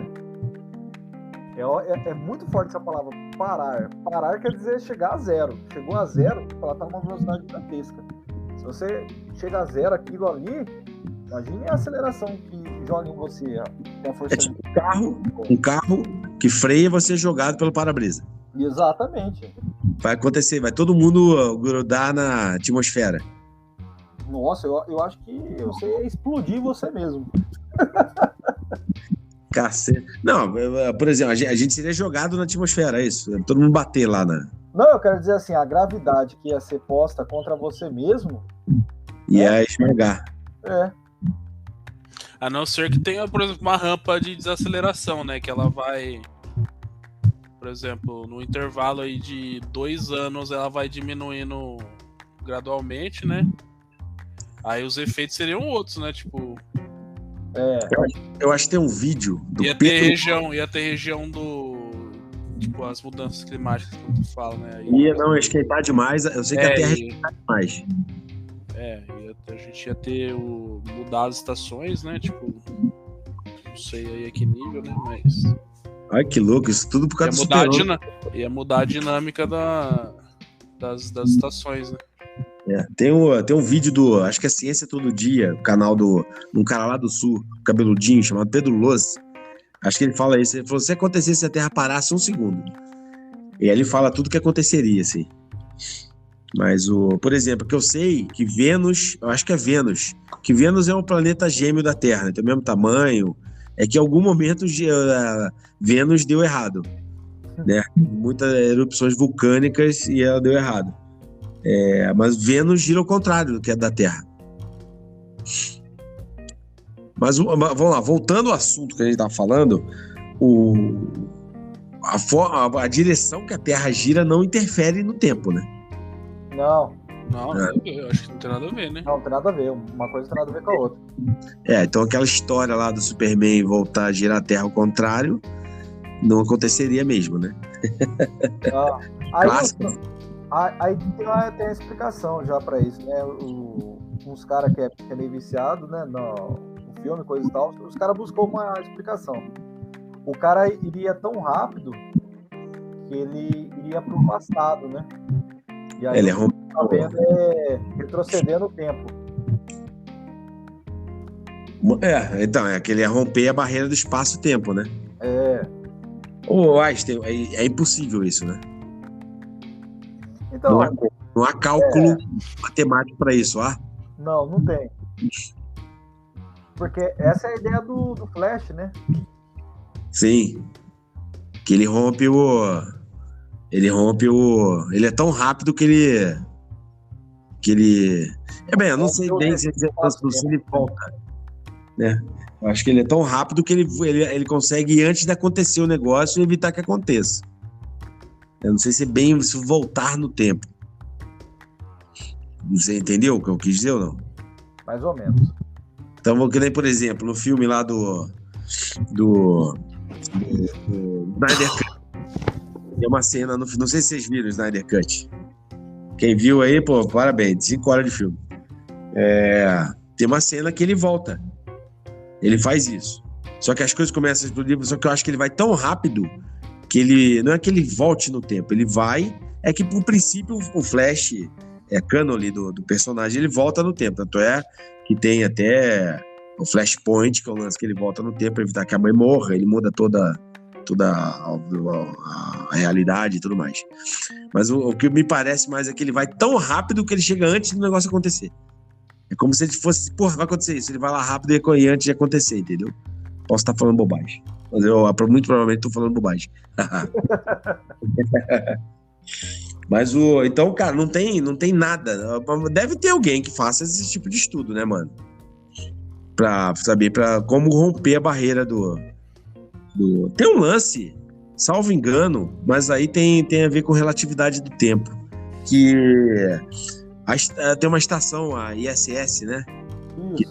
É muito forte essa palavra, parar. Parar quer dizer chegar a zero. Chegou a zero, ela tá numa velocidade gigantesca. Se você chega a zero, aquilo ali... Imagine a aceleração que joga em você. Com a força é tipo um carro que freia você é jogado pelo para-brisa. Exatamente. Vai acontecer, vai todo mundo grudar na atmosfera. Nossa, eu acho que você ia explodir você mesmo. Cacete. Não, por exemplo, a gente seria jogado na atmosfera, é isso. Todo mundo bater lá na... Não, eu quero dizer assim, a gravidade que ia ser posta contra você mesmo, Ia esmagar. A não ser que tenha, por exemplo, uma rampa de desaceleração, né? Que ela vai, por exemplo, no intervalo aí de 2 anos, ela vai diminuindo gradualmente, né? Aí os efeitos seriam outros, né? Tipo, Eu acho que tem um vídeo do ia ter Pedro. região do... Tipo, as mudanças climáticas que tu fala, né? Aí, Ia não esquentar demais. Eu sei que a Terra ia esquentar demais. a gente ia ter mudar as estações, né? Tipo, não sei aí a que nível, né? Mas Ai, que louco, isso tudo por causa do super-homem. ia mudar a dinâmica das estações, né? Tem um vídeo do, acho que é Ciência Todo Dia, o canal um cara lá do sul, cabeludinho, chamado Pedro Loz. Acho que ele fala isso. Ele falou: se acontecesse se a Terra parasse 1 segundo. E aí ele fala tudo que aconteceria, assim. Mas, por exemplo, que eu sei que Vênus, eu acho que é Vênus, que Vênus é um planeta gêmeo da Terra, né? Tem o mesmo tamanho. É que em algum momento Vênus deu errado, né? Muitas erupções vulcânicas e ela deu errado. Mas Vênus gira ao contrário do que é da Terra. Mas vamos lá, voltando ao assunto que a gente estava falando, a direção que a Terra gira não interfere no tempo, né? Não, Eu acho que não tem nada a ver, né? não tem nada a ver. Uma coisa tem nada a ver com a outra. Então aquela história lá do Superman voltar a girar a Terra ao contrário não aconteceria mesmo, né? Não. Clássico. Aí tem a explicação já pra isso, né? Uns caras que é meio viciado, né? No filme, coisa e tal, os caras buscou uma explicação. O cara iria tão rápido que ele iria pro passado, né? E aí Ele tá vendo retroceder no tempo. Então, é que ele ia romper a barreira do espaço-tempo, né? Ô, Einstein, é impossível isso, né? Então, Não há cálculo matemático para isso, não tem. Porque essa é a ideia do Flash, né? Sim. Que ele rompe ele é tão rápido que ele... eu não sei nem se ele volta, né? Eu acho que ele é tão rápido que ele consegue ir antes de acontecer o negócio e evitar que aconteça. Eu não sei se voltar no tempo. Você entendeu o que eu quis dizer ou não? Mais ou menos. Então, que nem, por exemplo, no filme lá do Snyder Cut. Tem uma cena, não sei se vocês viram o Snyder Cut. Quem viu aí, pô, parabéns, 5 horas de filme. Tem uma cena que ele volta. Ele faz isso. Só que as coisas começam a explodir, só que eu acho que ele vai tão rápido que ele... Não é que ele volte no tempo, ele vai... É que, por princípio, o Flash, canon ali do personagem, ele volta no tempo. Tanto é que tem até o Flashpoint, que é o lance que ele volta no tempo para evitar que a mãe morra, ele muda toda a realidade e tudo mais. Mas o que me parece mais é que ele vai tão rápido que ele chega antes do negócio acontecer. É como se ele fosse, vai acontecer isso, ele vai lá rápido e antes de acontecer, entendeu? Posso estar falando bobagem, mas eu muito provavelmente estou falando bobagem. Mas então, cara, não tem nada. Deve ter alguém que faça esse tipo de estudo, né, mano? Pra saber como romper a barreira do... Tem um lance, salvo engano, mas aí tem a ver com relatividade do tempo. Que tem uma estação, a ISS, né? Que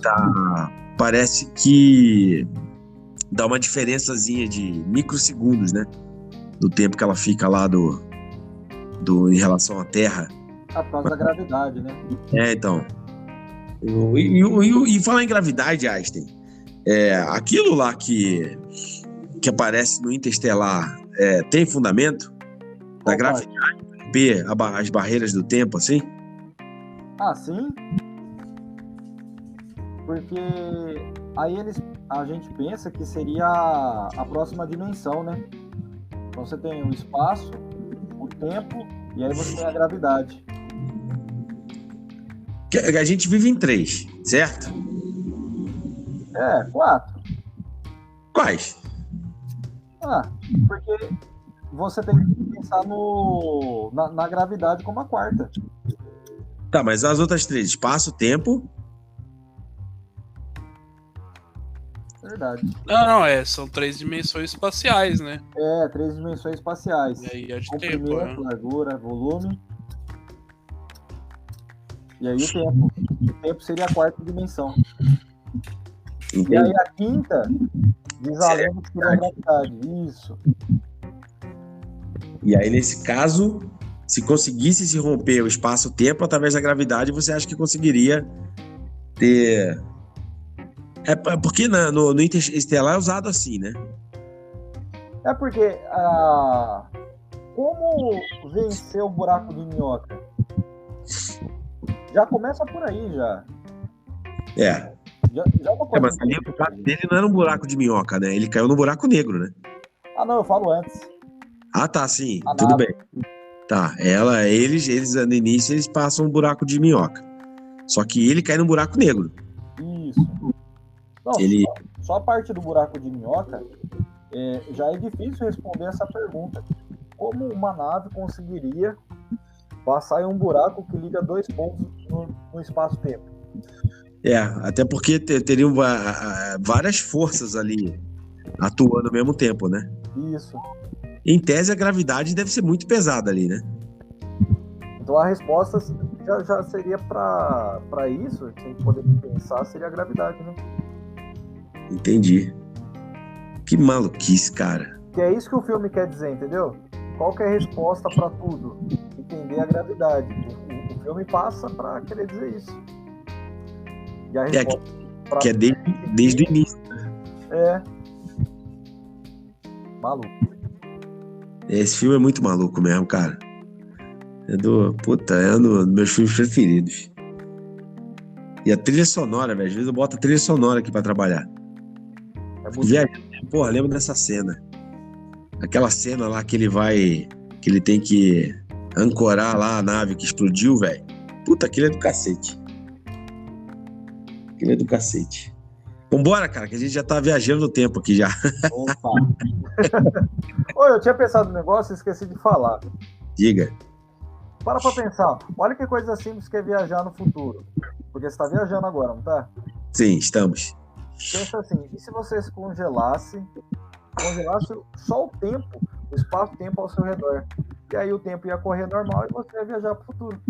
parece que dá uma diferençazinha de microsegundos, né? Do tempo que ela fica lá em relação à Terra. Por causa da gravidade, né? Então. E falar em gravidade, Einstein, aquilo lá que aparece no Interestelar tem fundamento? Da gravidade romper as barreiras do tempo, assim? Sim. Porque aí a gente pensa que seria a próxima dimensão, né? Então você tem o espaço, o tempo e aí você tem a gravidade. A gente vive em 3, certo? 4. Quais? Porque você tem que pensar na gravidade como a quarta. Tá, mas as outras três, espaço, tempo. Verdade. Não, são 3 dimensões espaciais, né? 3 dimensões espaciais. E aí é de tempo, Comprimento, né? largura, volume. E aí o tempo. O tempo seria a quarta dimensão. E aí a quinta, diz a lenda que seria a gravidade. Isso. E aí, nesse caso, se conseguisse se romper o espaço-tempo através da gravidade, você acha que conseguiria ter... porque no Interestelar é usado assim, né? É porque como vencer o buraco de minhoca? Já começa por aí, já. Já uma coisa Mas ali o buraco dele não era um buraco de minhoca, né? Ele caiu no buraco negro, né? Ah, não, eu falo antes. Ah, tá, sim. A Tudo nave. bem. Tá, eles no início, eles passam um buraco de minhoca. Só que ele cai no buraco negro. Isso. Não, Ele... só a parte do buraco de minhoca já é difícil responder essa pergunta. Como uma nave conseguiria passar em um buraco que liga dois pontos no espaço-tempo? até porque teriam várias forças ali atuando ao mesmo tempo, né? Isso. Em tese, a gravidade deve ser muito pesada ali, né? Então a resposta já seria para isso, se a gente poder pensar, seria a gravidade, né? Entendi. Que maluquice, cara. Que é isso que o filme quer dizer, entendeu? Qual que é a resposta para tudo? Entender a gravidade. O filme passa para querer dizer isso. E a resposta que é desde o início. Maluco. Esse filme é muito maluco mesmo, cara. É um dos meus filmes preferidos. E a trilha sonora, velho. Às vezes eu boto a trilha sonora aqui pra trabalhar. Porra, lembro dessa cena. Aquela cena lá que ele tem que ancorar lá a nave que explodiu, velho. Puta, aquilo é do cacete. Vambora, cara, que a gente já tá viajando no tempo aqui já. Opa. Oi, eu tinha pensado no negócio e esqueci de falar. Diga. Para pra pensar. Olha que coisa simples que é viajar no futuro. Porque você tá viajando agora, não tá? Sim, estamos. Pensa assim, e se você se congelasse só o tempo, o espaço-tempo ao seu redor? E aí o tempo ia correr normal e você ia viajar pro futuro.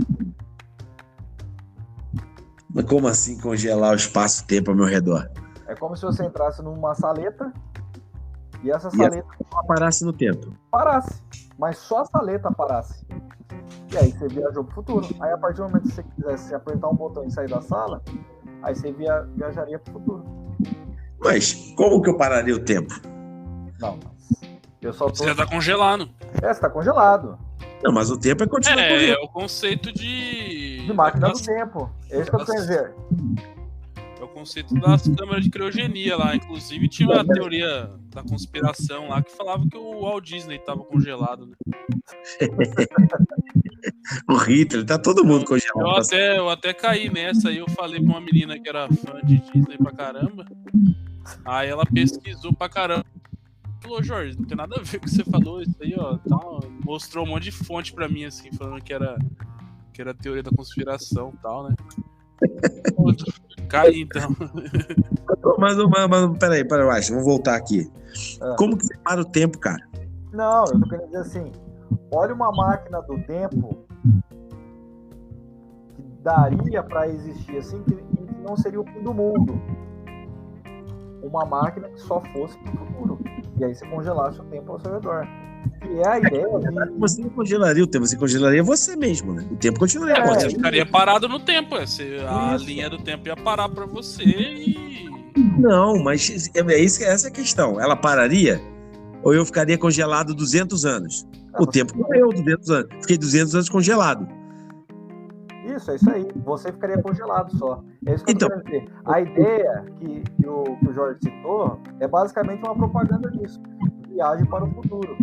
Mas como assim congelar o espaço-tempo ao meu redor? É como se você entrasse numa saleta e essa saleta parasse no tempo. Parasse, mas só a saleta parasse. E aí você viajou pro futuro. Aí a partir do momento que você quisesse apertar um botão e sair da sala, aí você viajaria pro futuro. Mas como que eu pararia o tempo? Não, eu só tô... Você já tá congelado. Você tá congelado. Não, mas o tempo é continuar correndo. É o conceito de máquina do tempo. É isso que eu tô querendo dizer. É o conceito das câmeras de criogenia lá. Inclusive tinha uma teoria da conspiração lá que falava que o Walt Disney tava congelado, né? O Hitler, tá todo mundo congelado. Eu até caí nessa aí, eu falei pra uma menina que era fã de Disney pra caramba. Aí ela pesquisou pra caramba. Falou, Jorge, não tem nada a ver com o que você falou, isso aí, ó. Tal. Mostrou um monte de fonte pra mim, assim, falando que era teoria da conspiração e tal, né? Caí, então. Mas peraí, Washington, vamos voltar aqui. Como que você para o tempo, cara? Não, eu tô querendo dizer assim, olha uma máquina do tempo que daria pra existir assim, que não seria o fim do mundo. Uma máquina que só fosse pro futuro. E aí você congelasse o tempo ao seu redor. E é a ideia de... Você não congelaria o tempo, você congelaria você mesmo, né? O tempo continuaria com Você você. ficaria parado no tempo, a linha do tempo ia parar pra você e... Não, mas essa é a questão. Ela pararia ou eu ficaria congelado 200 anos? O tempo correu 200 anos. Fiquei 200 anos congelado. Isso, é isso aí. Você ficaria congelado só. É isso que eu tô querendo dizer. A ideia que o Jorge citou é basicamente uma propaganda disso. Viaje para o futuro.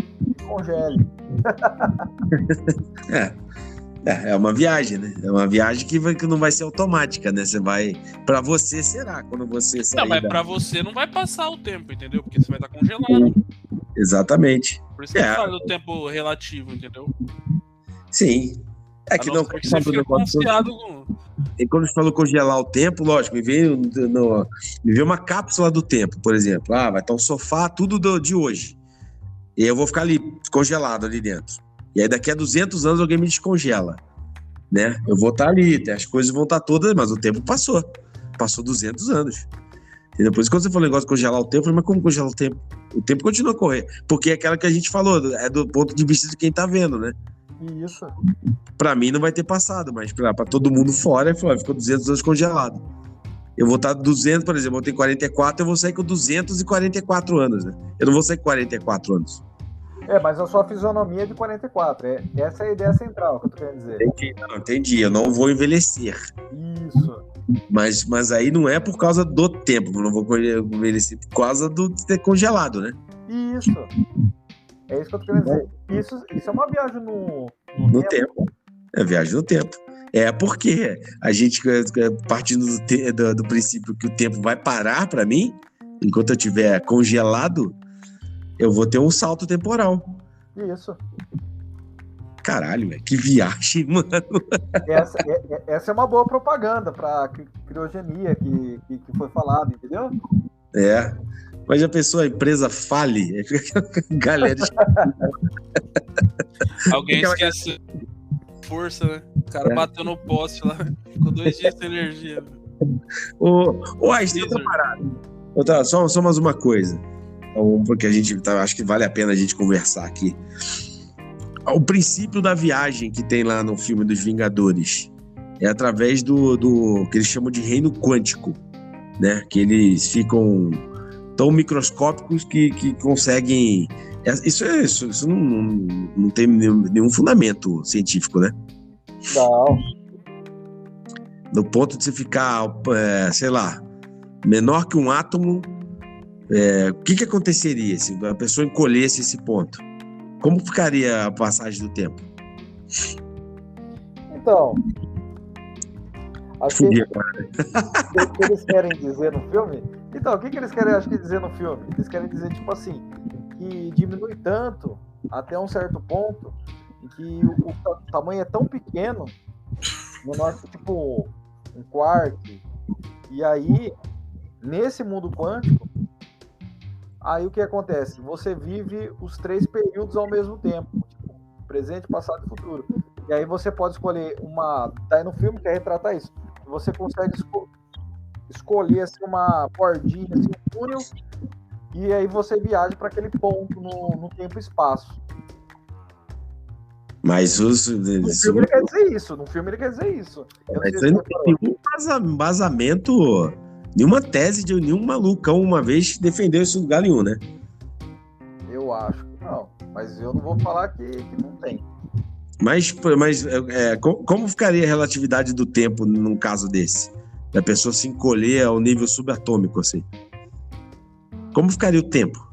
Congele. É uma viagem, né? É uma viagem que não vai ser automática, né? Você vai... Pra você será, quando você sair Não, mas da... pra você não vai passar o tempo, entendeu? Porque você vai estar congelado. Exatamente. Por isso que eu falo do tempo relativo, entendeu? Sim. É que A não... ser que você fica confiado com... E quando você falou congelar o tempo, lógico, me veio uma cápsula do tempo, por exemplo. Ah, vai estar um sofá, tudo de hoje. E eu vou ficar ali, congelado ali dentro. E aí daqui a 200 anos alguém me descongela, né? Eu vou estar ali, as coisas vão estar todas, mas o tempo passou. Passou 200 anos. Entendeu? Por isso quando você falou o negócio de congelar o tempo, eu falei, mas como congelar o tempo? O tempo continua a correr. Porque é aquela que a gente falou, é do ponto de vista de quem tá vendo, né? Isso. Pra mim não vai ter passado, mas pra todo mundo fora, ficou 200 anos congelado. Eu vou estar 200, por exemplo, eu tenho 44, eu vou sair com 244 anos, né? Eu não vou sair com 44 anos. Mas a sua fisionomia é de 44. Essa é a ideia central que eu tô querendo dizer. Entendi. Eu não vou envelhecer. Isso. Mas aí não é por causa do tempo. Eu não vou envelhecer por causa de ter congelado, né? Isso. É isso que eu tô querendo dizer. Isso é uma viagem no tempo. É viagem no tempo. É porque a gente, partindo do princípio que o tempo vai parar para mim, enquanto eu estiver congelado, eu vou ter um salto temporal. Isso. Caralho, velho, que viagem, mano. Essa é uma boa propaganda pra criogenia que foi falado, entendeu? Mas a pessoa, a empresa fale, aí fica aquela galera... Alguém esquece força, né? O cara bateu no poste lá, ficou 2 dias sem energia. Ô, Einstein, tá parado. Só mais uma coisa. Porque a gente acho que vale a pena a gente conversar aqui. O princípio da viagem que tem lá no filme dos Vingadores é através do que eles chamam de reino quântico, né? Que eles ficam tão microscópicos que conseguem... Isso não tem nenhum fundamento científico, né? Não. No ponto de você ficar, sei lá, menor que um átomo, o que aconteceria se a pessoa encolhesse esse ponto? Como ficaria a passagem do tempo? Então, acho que eles querem dizer no filme... Então, o que eles querem, acho que, dizer no filme? Eles querem dizer, tipo assim, que diminui tanto, até um certo ponto, em que o tamanho é tão pequeno, menor que, tipo, um quarto, e aí, nesse mundo quântico, aí o que acontece? Você vive os 3 períodos ao mesmo tempo, tipo, presente, passado e futuro. E aí você pode escolher tá aí no filme que é retratar isso. Você consegue escolher assim, uma bordinha, assim, um túnel, e aí você viaja para aquele ponto no tempo e espaço. Mas no filme ele quer dizer isso. No filme ele quer dizer isso. Mas não tem nenhum embasamento, nenhuma tese de nenhum malucão uma vez defendeu isso do Galeão, né? Eu acho que não. Mas eu não vou falar que não tem. Mas como ficaria a relatividade do tempo num caso desse? Da pessoa se encolher ao nível subatômico, assim. Como ficaria o tempo?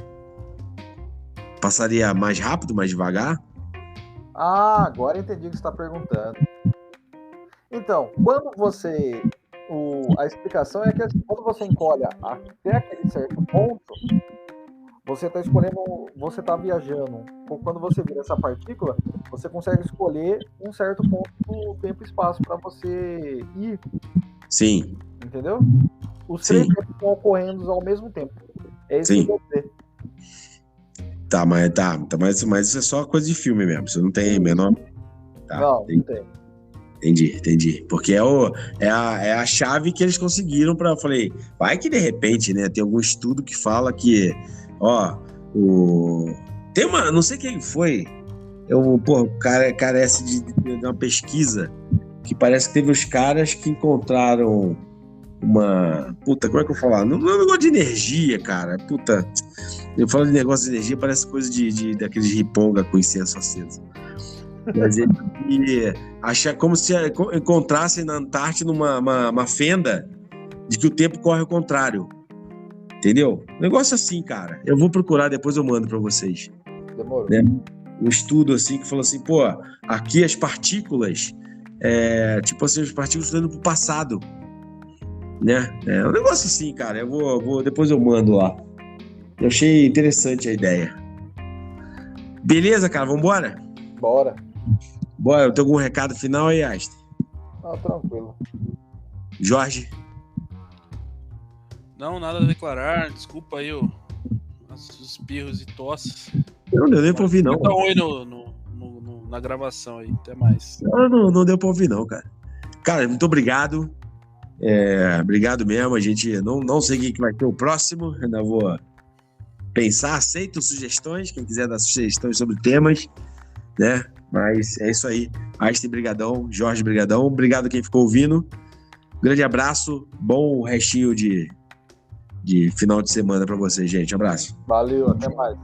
Passaria mais rápido, mais devagar? Ah, agora entendi o que você está perguntando. Então, quando você... a explicação é que quando você encolhe até aquele certo ponto, você está escolhendo... Você está viajando. Quando você vira essa partícula, você consegue escolher um certo ponto do tempo e espaço para você ir. Sim. Entendeu? Os 3 tempos estão ocorrendo ao mesmo tempo. É isso que eu vou dizer. Mas isso é só coisa de filme mesmo. Você não tem menor. Não tem. Entendi. Porque é a chave que eles conseguiram para. Falei, vai que de repente, né? Tem algum estudo que fala que, tem uma, não sei quem foi. O cara carece de uma pesquisa que parece que teve os caras que encontraram uma... Puta, como é que eu falo? Não é um negócio de energia, cara. Puta, eu falo de negócio de energia, parece coisa daqueles riponga com incenso aceso. Mas ele acha como se encontrassem na Antártida uma fenda de que o tempo corre ao contrário. Entendeu? Negócio assim, cara. Eu vou procurar, depois eu mando pra vocês. Demorou. Né? um estudo assim que falou assim, pô, aqui as partículas, tipo assim, as partículas estão indo pro passado, né? É um negócio assim, cara. Eu vou depois eu mando lá. Eu achei interessante a ideia. Beleza, cara, vambora? Bora. Bora, tem algum recado final aí, Einstein? Ah, tranquilo. Jorge? Não, nada a declarar. Desculpa aí os espirros e tosses. Não deu nem pra ouvir, não. Dá um oi na gravação aí. Até mais. Não deu pra ouvir, não, cara. Cara, muito obrigado. Obrigado mesmo. A gente não sei quem que vai ter o próximo. Ainda vou pensar. Aceito sugestões. Quem quiser dar sugestões sobre temas, né? Mas é isso aí. Einstein, brigadão. Jorge, brigadão. Obrigado quem ficou ouvindo. Grande abraço. Bom restinho de final de semana pra vocês, gente. Abraço. Valeu, até mais.